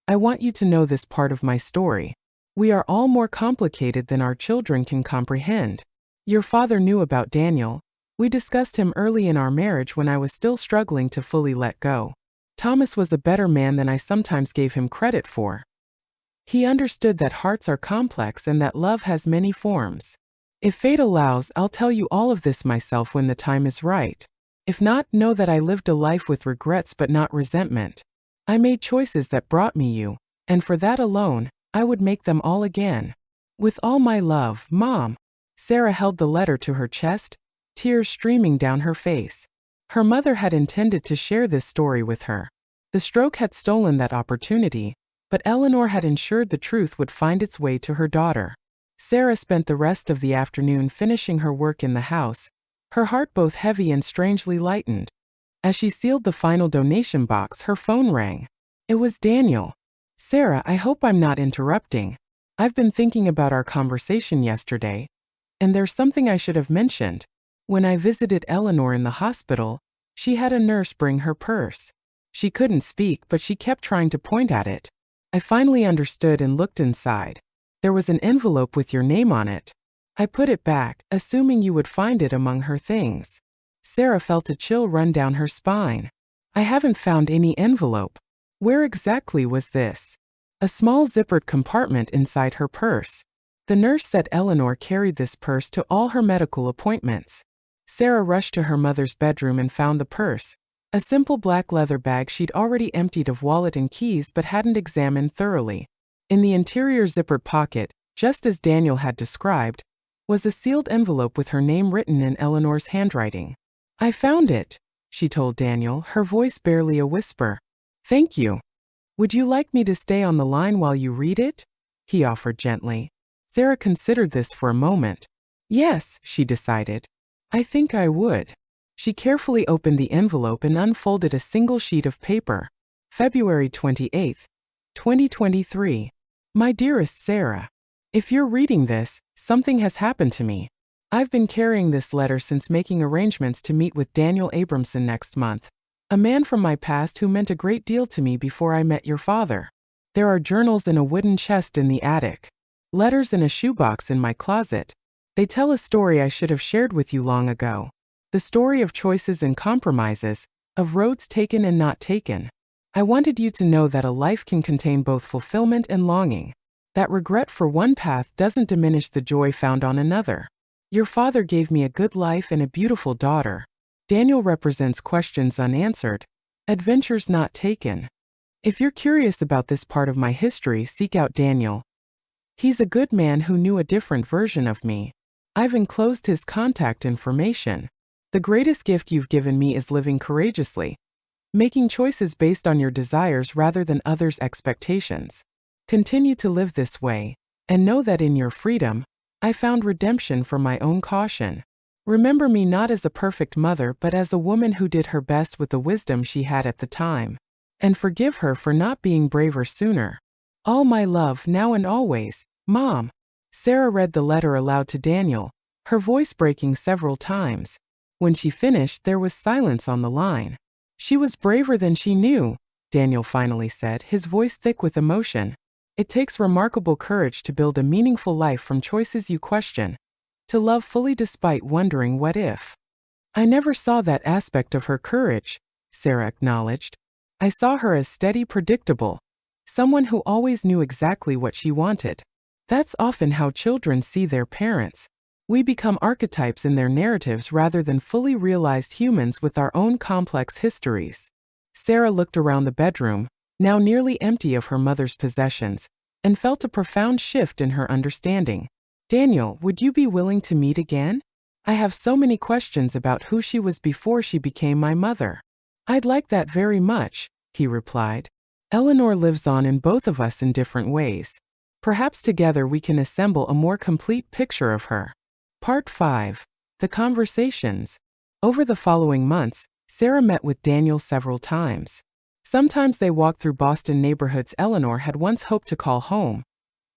I want you to know this part of my story. We are all more complicated than our children can comprehend. Your father knew about Daniel. We discussed him early in our marriage when I was still struggling to fully let go. Thomas was a better man than I sometimes gave him credit for. He understood that hearts are complex and that love has many forms. If fate allows, I'll tell you all of this myself when the time is right. If not, know that I lived a life with regrets but not resentment. I made choices that brought me you, and for that alone, I would make them all again. With all my love, Mom. Sarah held the letter to her chest, tears streaming down her face. Her mother had intended to share this story with her. The stroke had stolen that opportunity, but Eleanor had ensured the truth would find its way to her daughter. Sarah spent the rest of the afternoon finishing her work in the house, her heart both heavy and strangely lightened. As she sealed the final donation box, her phone rang. It was Daniel. Sarah, I hope I'm not interrupting. I've been thinking about our conversation yesterday, and there's something I should have mentioned. When I visited Eleanor in the hospital, she had a nurse bring her purse. She couldn't speak, but she kept trying to point at it. I finally understood and looked inside. There was an envelope with your name on it. I put it back, assuming you would find it among her things. Sarah felt a chill run down her spine. I haven't found any envelope. Where exactly was this? A small zippered compartment inside her purse. The nurse said Eleanor carried this purse to all her medical appointments. Sarah rushed to her mother's bedroom and found the purse, a simple black leather bag she'd already emptied of wallet and keys but hadn't examined thoroughly. In the interior zippered pocket, just as Daniel had described, was a sealed envelope with her name written in Eleanor's handwriting. I found it, she told Daniel, her voice barely a whisper. Thank you. Would you like me to stay on the line while you read it? He offered gently. Sarah considered this for a moment. Yes, she decided. I think I would. She carefully opened the envelope and unfolded a single sheet of paper. February 28, 2023. My dearest Sarah, if you're reading this, something has happened to me. I've been carrying this letter since making arrangements to meet with Daniel Abramson next month, a man from my past who meant a great deal to me before I met your father. There are journals in a wooden chest in the attic, letters in a shoebox in my closet. They tell a story I should have shared with you long ago. The story of choices and compromises, of roads taken and not taken. I wanted you to know that a life can contain both fulfillment and longing, that regret for one path doesn't diminish the joy found on another. Your father gave me a good life and a beautiful daughter. Daniel represents questions unanswered, adventures not taken. If you're curious about this part of my history, seek out Daniel. He's a good man who knew a different version of me. I've enclosed his contact information. The greatest gift you've given me is living courageously. making choices based on your desires rather than others' expectations. Continue to live this way, and know that in your freedom, I found redemption from my own caution. Remember me not as a perfect mother but as a woman who did her best with the wisdom she had at the time. And forgive her for not being braver sooner. All my love now and always, Mom. Sarah read the letter aloud to Daniel, her voice breaking several times. When she finished, there was silence on the line. She was braver than she knew, Daniel finally said, his voice thick with emotion. It takes remarkable courage to build a meaningful life from choices you question, to love fully despite wondering what if. I never saw that aspect of her courage, Sarah acknowledged. I saw her as steady, predictable, someone who always knew exactly what she wanted. That's often how children see their parents. We become archetypes in their narratives rather than fully realized humans with our own complex histories. Sarah looked around the bedroom, now nearly empty of her mother's possessions, and felt a profound shift in her understanding. Daniel, would you be willing to meet again? I have so many questions about who she was before she became my mother. I'd like that very much, he replied. Eleanor lives on in both of us in different ways. Perhaps together we can assemble a more complete picture of her. Part 5. The Conversations. Over the following months, Sarah met with Daniel several times. Sometimes they walked through Boston neighborhoods Eleanor had once hoped to call home.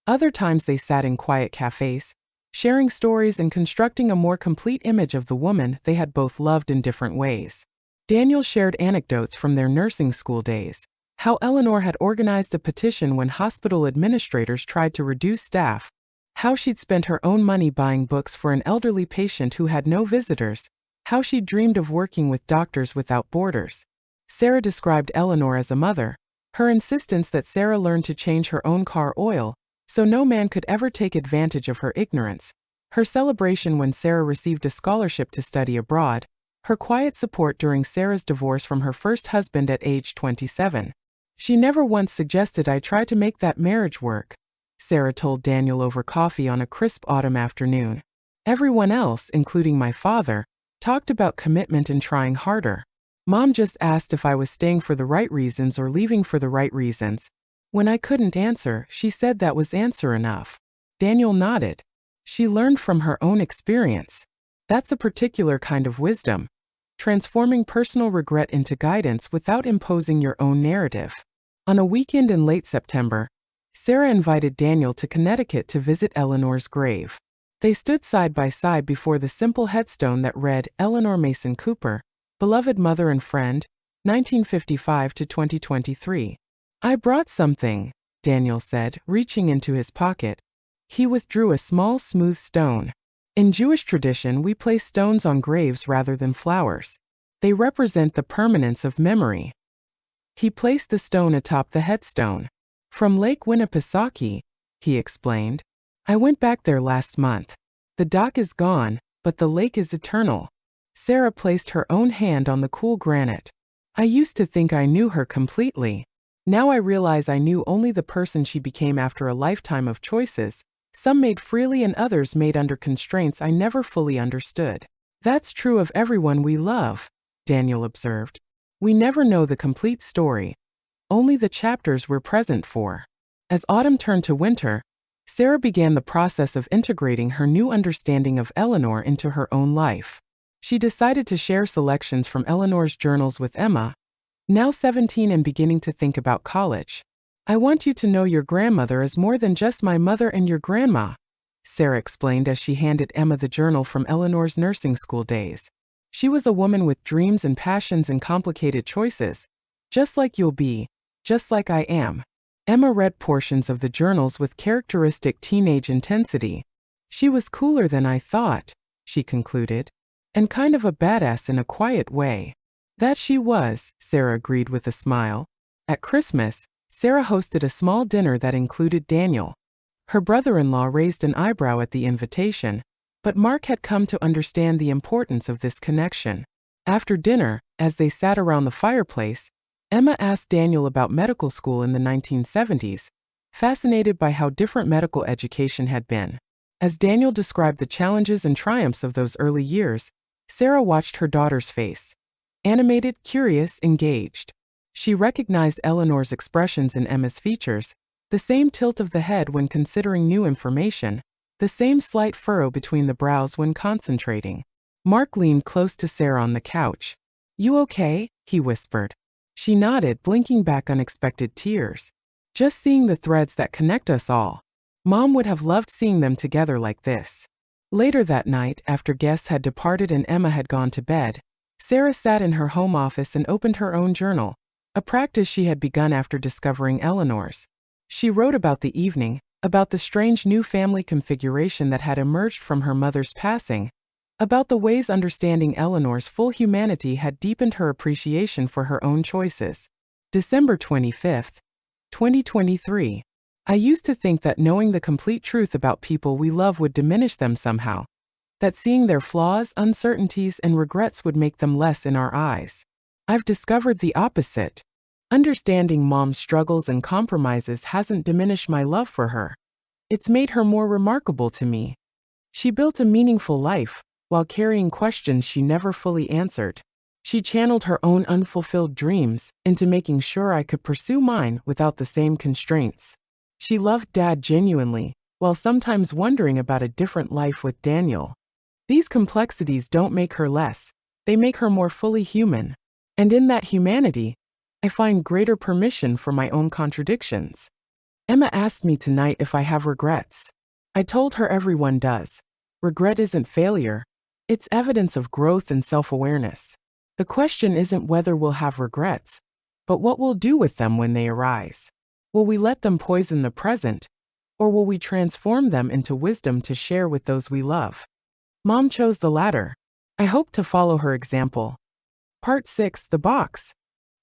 Other times they sat in quiet cafes, sharing stories and constructing a more complete image of the woman they had both loved in different ways. Daniel shared anecdotes from their nursing school days, how Eleanor had organized a petition when hospital administrators tried to reduce staff, how she'd spent her own money buying books for an elderly patient who had no visitors, how she dreamed of working with Doctors Without Borders. Sarah described Eleanor as a mother, her insistence that Sarah learn to change her own car oil, so no man could ever take advantage of her ignorance, her celebration when Sarah received a scholarship to study abroad, her quiet support during Sarah's divorce from her first husband at age 27. She never once suggested I try to make that marriage work, Sarah told Daniel over coffee on a crisp autumn afternoon. Everyone else, including my father, talked about commitment and trying harder. Mom just asked if I was staying for the right reasons or leaving for the right reasons. When I couldn't answer, she said that was answer enough. Daniel nodded. She learned from her own experience. That's a particular kind of wisdom, transforming personal regret into guidance without imposing your own narrative. On a weekend in late September, Sarah invited Daniel to Connecticut to visit Eleanor's grave. They stood side by side before the simple headstone that read, Eleanor Mason Cooper, beloved mother and friend, 1955 to 2023. I brought something, Daniel said, reaching into his pocket. He withdrew a small, smooth stone. In Jewish tradition, we place stones on graves rather than flowers. They represent the permanence of memory. He placed the stone atop the headstone. From Lake Winnipesaukee, he explained. I went back there last month. The dock is gone, but the lake is eternal. Sarah placed her own hand on the cool granite. I used to think I knew her completely. Now I realize I knew only the person she became after a lifetime of choices, some made freely and others made under constraints I never fully understood. That's true of everyone we love, Daniel observed. We never know the complete story, only the chapters we're present for. As autumn turned to winter, Sarah began the process of integrating her new understanding of Eleanor into her own life. She decided to share selections from Eleanor's journals with Emma, now 17 and beginning to think about college. I want you to know your grandmother is more than just my mother and your grandma, Sarah explained as she handed Emma the journal from Eleanor's nursing school days. She was a woman with dreams and passions and complicated choices, just like you'll be, just like I am. Emma read portions of the journals with characteristic teenage intensity. She was cooler than I thought, she concluded, and kind of a badass in a quiet way. That she was, Sarah agreed with a smile. At Christmas, Sarah hosted a small dinner that included Daniel. Her brother-in-law raised an eyebrow at the invitation, but Mark had come to understand the importance of this connection. After dinner, as they sat around the fireplace, Emma asked Daniel about medical school in the 1970s, fascinated by how different medical education had been. As Daniel described the challenges and triumphs of those early years, Sarah watched her daughter's face. Animated, curious, engaged. She recognized Eleanor's expressions in Emma's features, the same tilt of the head when considering new information, the same slight furrow between the brows when concentrating. Mark leaned close to Sarah on the couch. "You okay?" he whispered. She nodded, blinking back unexpected tears. "Just seeing the threads that connect us all. Mom would have loved seeing them together like this." Later that night, after guests had departed and Emma had gone to bed, Sarah sat in her home office and opened her own journal, a practice she had begun after discovering Eleanor's. She wrote about the evening, about the strange new family configuration that had emerged from her mother's passing, about the ways understanding Eleanor's full humanity had deepened her appreciation for her own choices. December 25th, 2023. I used to think that knowing the complete truth about people we love would diminish them somehow, that seeing their flaws, uncertainties, and regrets would make them less in our eyes. I've discovered the opposite. Understanding Mom's struggles and compromises hasn't diminished my love for her. It's made her more remarkable to me. She built a meaningful life, while carrying questions she never fully answered. She channeled her own unfulfilled dreams into making sure I could pursue mine without the same constraints. She loved Dad genuinely, while sometimes wondering about a different life with Daniel. These complexities don't make her less, they make her more fully human. And in that humanity, I find greater permission for my own contradictions. Emma asked me tonight if I have regrets. I told her everyone does. Regret isn't failure, it's evidence of growth and self-awareness. The question isn't whether we'll have regrets, but what we'll do with them when they arise. Will we let them poison the present, or will we transform them into wisdom to share with those we love? Mom chose the latter. I hope to follow her example. Part 6: The Box.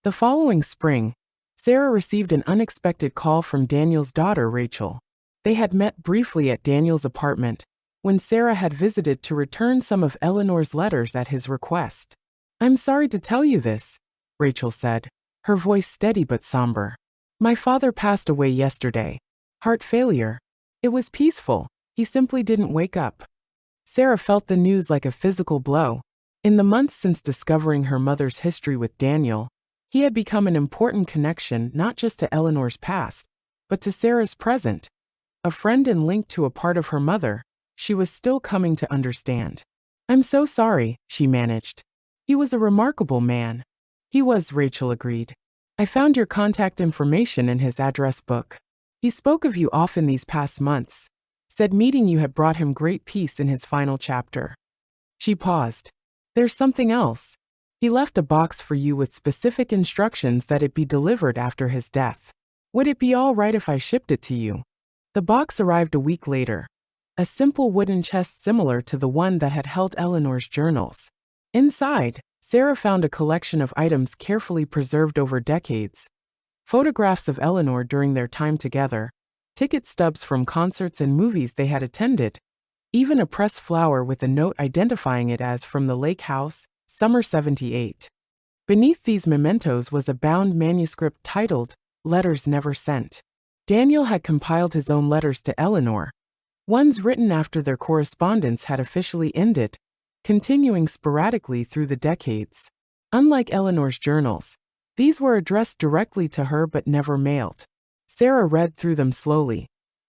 The following spring, Sarah received an unexpected call from Daniel's daughter, Rachel. They had met briefly at Daniel's apartment, when Sarah had visited to return some of Eleanor's letters at his request. "I'm sorry to tell you this," Rachel said, her voice steady but somber. "My father passed away yesterday. Heart failure. It was peaceful, he simply didn't wake up." Sarah felt the news like a physical blow. In the months since discovering her mother's history with Daniel, he had become an important connection not just to Eleanor's past, but to Sarah's present. A friend and link to a part of her mother she was still coming to understand. "I'm so sorry," she managed. "He was a remarkable man." "He was," Rachel agreed. "I found your contact information in his address book. He spoke of you often these past months, said meeting you had brought him great peace in his final chapter." She paused. "There's something else. He left a box for you with specific instructions that it be delivered after his death. Would it be all right if I shipped it to you?" The box arrived a week later. A simple wooden chest similar to the one that had held Eleanor's journals. Inside, Sarah found a collection of items carefully preserved over decades. Photographs of Eleanor during their time together, ticket stubs from concerts and movies they had attended, even a pressed flower with a note identifying it as from the Lake House, Summer '78. Beneath these mementos was a bound manuscript titled, "Letters Never Sent." Daniel had compiled his own letters to Eleanor, ones written after their correspondence had officially ended, continuing sporadically through the decades. Unlike Eleanor's journals, these were addressed directly to her but never mailed. Sarah read through them slowly,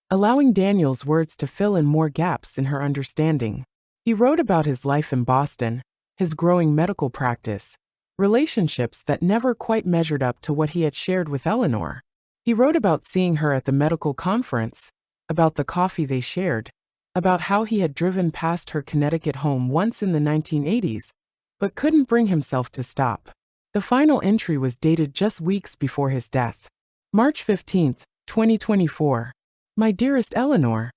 allowing Daniel's words to fill in more gaps in her understanding. He wrote about his life in Boston, his growing medical practice, relationships that never quite measured up to what he had shared with Eleanor. He wrote about seeing her at the medical conference, about the coffee they shared, about how he had driven past her Connecticut home once in the 1980s, but couldn't bring himself to stop. The final entry was dated just weeks before his death. March 15, 2024. My dearest Eleanor,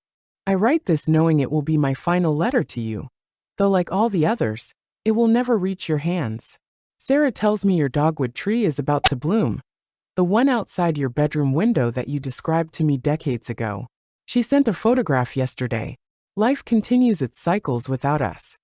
I write this knowing it will be my final letter to you, though like all the others, it will never reach your hands. Sarah tells me your dogwood tree is about to bloom, the one outside your bedroom window that you described to me decades ago. She sent a photograph yesterday. Life continues its cycles without us.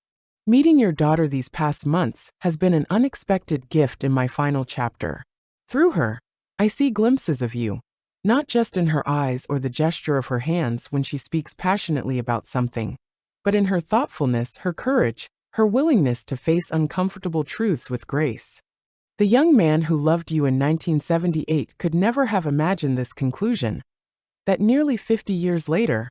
Meeting your daughter these past months has been an unexpected gift in my final chapter. Through her, I see glimpses of you, not just in her eyes or the gesture of her hands when she speaks passionately about something, but in her thoughtfulness, her courage, her willingness to face uncomfortable truths with grace. The young man who loved you in 1978 could never have imagined this conclusion, that nearly 50 years later,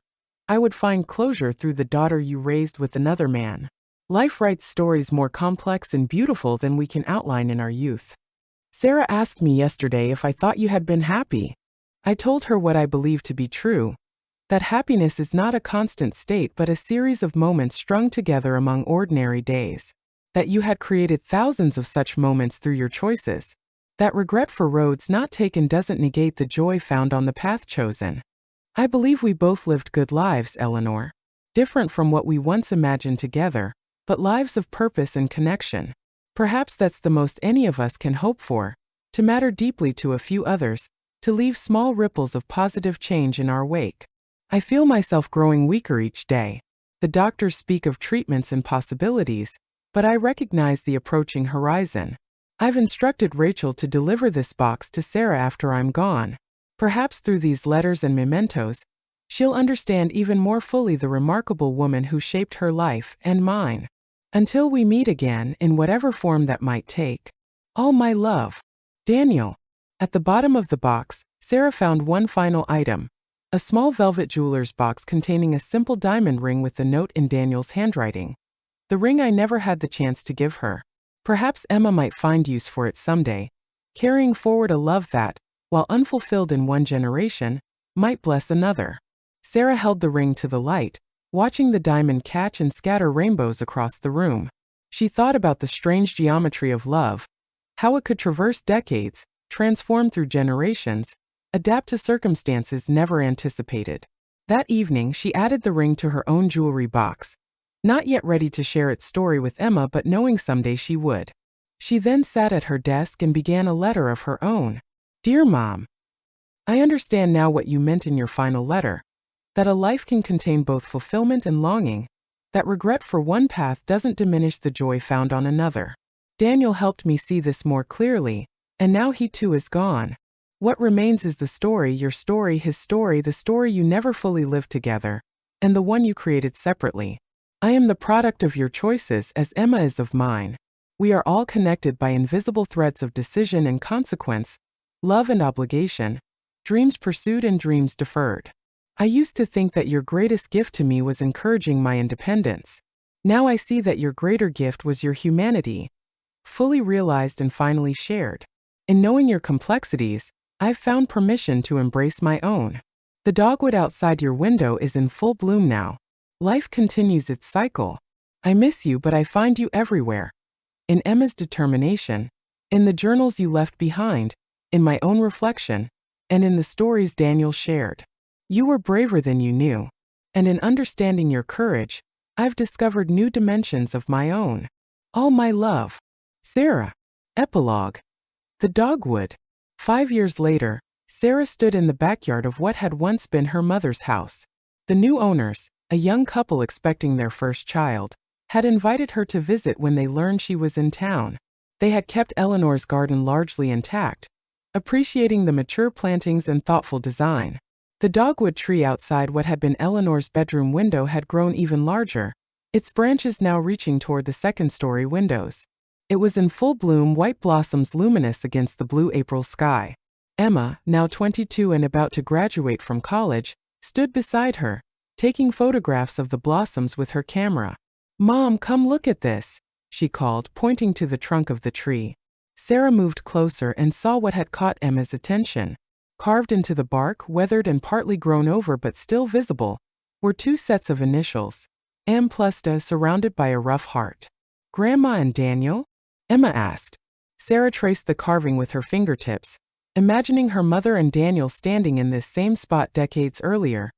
I would find closure through the daughter you raised with another man. Life writes stories more complex and beautiful than we can outline in our youth. Sarah asked me yesterday if I thought you had been happy. I told her what I believe to be true, that happiness is not a constant state but a series of moments strung together among ordinary days. That you had created thousands of such moments through your choices. That regret for roads not taken doesn't negate the joy found on the path chosen. I believe we both lived good lives, Eleanor. Different from what we once imagined together, but lives of purpose and connection. Perhaps that's the most any of us can hope for, to matter deeply to a few others, to leave small ripples of positive change in our wake. I feel myself growing weaker each day. The doctors speak of treatments and possibilities, but I recognize the approaching horizon. I've instructed Rachel to deliver this box to Sarah after I'm gone. Perhaps through these letters and mementos, she'll understand even more fully the remarkable woman who shaped her life and mine. Until we meet again, in whatever form that might take. All my love. Daniel. At the bottom of the box, Sarah found one final item. A small velvet jeweler's box containing a simple diamond ring with the note in Daniel's handwriting. The ring I never had the chance to give her. Perhaps Emma might find use for it someday, carrying forward a love that, while unfulfilled in one generation, might bless another. Sarah held the ring to the light, watching the diamond catch and scatter rainbows across the room. She thought about the strange geometry of love, how it could traverse decades, transform through generations, adapt to circumstances never anticipated. That evening, she added the ring to her own jewelry box. Not yet ready to share its story with Emma, but knowing someday she would. She then sat at her desk and began a letter of her own. Dear Mom, I understand now what you meant in your final letter. That a life can contain both fulfillment and longing. That regret for one path doesn't diminish the joy found on another. Daniel helped me see this more clearly, and now he too is gone. What remains is the story, your story, his story, the story you never fully lived together, and the one you created separately. I am the product of your choices as Emma is of mine. We are all connected by invisible threads of decision and consequence, love and obligation, dreams pursued and dreams deferred. I used to think that your greatest gift to me was encouraging my independence. Now I see that your greater gift was your humanity, fully realized and finally shared. In knowing your complexities, I've found permission to embrace my own. The dogwood outside your window is in full bloom now. Life continues its cycle. I miss you, but I find you everywhere. In Emma's determination, in the journals you left behind, in my own reflection, and in the stories Daniel shared. You were braver than you knew. And in understanding your courage, I've discovered new dimensions of my own. All my love. Sarah. Epilogue. The Dogwood. 5 years later, Sarah stood in the backyard of what had once been her mother's house. The new owners, a young couple expecting their first child, had invited her to visit when they learned she was in town. They had kept Eleanor's garden largely intact, appreciating the mature plantings and thoughtful design. The dogwood tree outside what had been Eleanor's bedroom window had grown even larger, its branches now reaching toward the second-story windows. It was in full bloom, white blossoms luminous against the blue April sky. Emma, now 22 and about to graduate from college, stood beside her, taking photographs of the blossoms with her camera. Mom, come look at this, she called, pointing to the trunk of the tree. Sarah moved closer and saw what had caught Emma's attention. Carved into the bark, weathered and partly grown over but still visible, were two sets of initials. M plus D surrounded by a rough heart. Grandma and Daniel? Emma asked. Sarah traced the carving with her fingertips, imagining her mother and Daniel standing in this same spot decades earlier,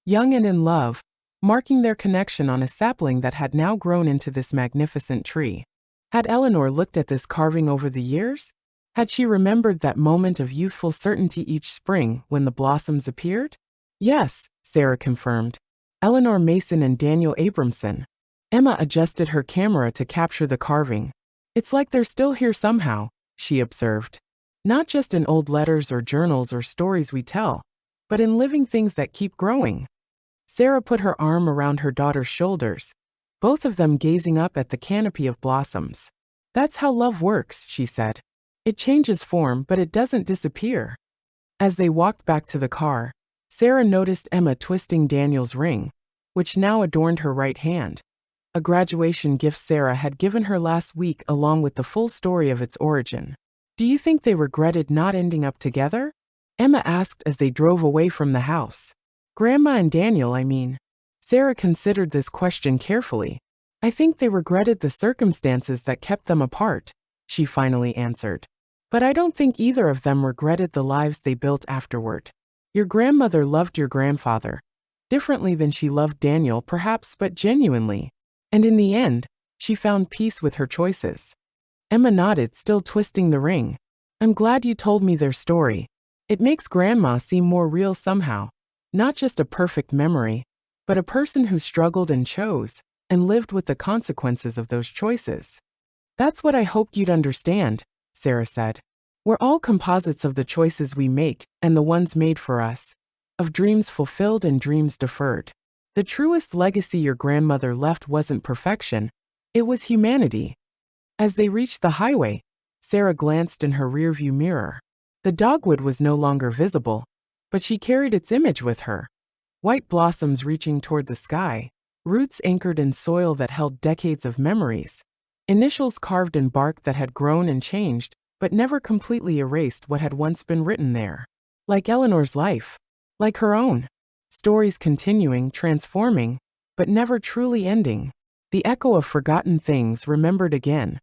young and in love, marking their connection on a sapling that had now grown into this magnificent tree. Had Eleanor looked at this carving over the years? Had she remembered that moment of youthful certainty each spring when the blossoms appeared? Yes, Sarah confirmed. Eleanor Mason and Daniel Abramson. Emma adjusted her camera to capture the carving. It's like they're still here somehow, she observed. Not just in old letters or journals or stories we tell, but in living things that keep growing. Sarah put her arm around her daughter's shoulders. both of them gazing up at the canopy of blossoms. That's how love works, she said. It changes form, but it doesn't disappear. As they walked back to the car, Sarah noticed Emma twisting Daniel's ring, which now adorned her right hand, a graduation gift Sarah had given her last week along with the full story of its origin. Do you think they regretted not ending up together? Emma asked as they drove away from the house. Grandma and Daniel, I mean. Sarah considered this question carefully. I think they regretted the circumstances that kept them apart, she finally answered. But I don't think either of them regretted the lives they built afterward. Your grandmother loved your grandfather. Differently than she loved Daniel, perhaps, but genuinely. And in the end, she found peace with her choices. Emma nodded, still twisting the ring. I'm glad you told me their story. It makes Grandma seem more real somehow. Not just a perfect memory, but a person who struggled and chose, and lived with the consequences of those choices. That's what I hoped you'd understand, Sarah said. We're all composites of the choices we make and the ones made for us, of dreams fulfilled and dreams deferred. The truest legacy your grandmother left wasn't perfection, it was humanity. As they reached the highway, Sarah glanced in her rearview mirror. The dogwood was no longer visible, but she carried its image with her. White blossoms reaching toward the sky, roots anchored in soil that held decades of memories, initials carved in bark that had grown and changed, but never completely erased what had once been written there. Like Eleanor's life. Like her own. Stories continuing, transforming, but never truly ending. The echo of forgotten things remembered again,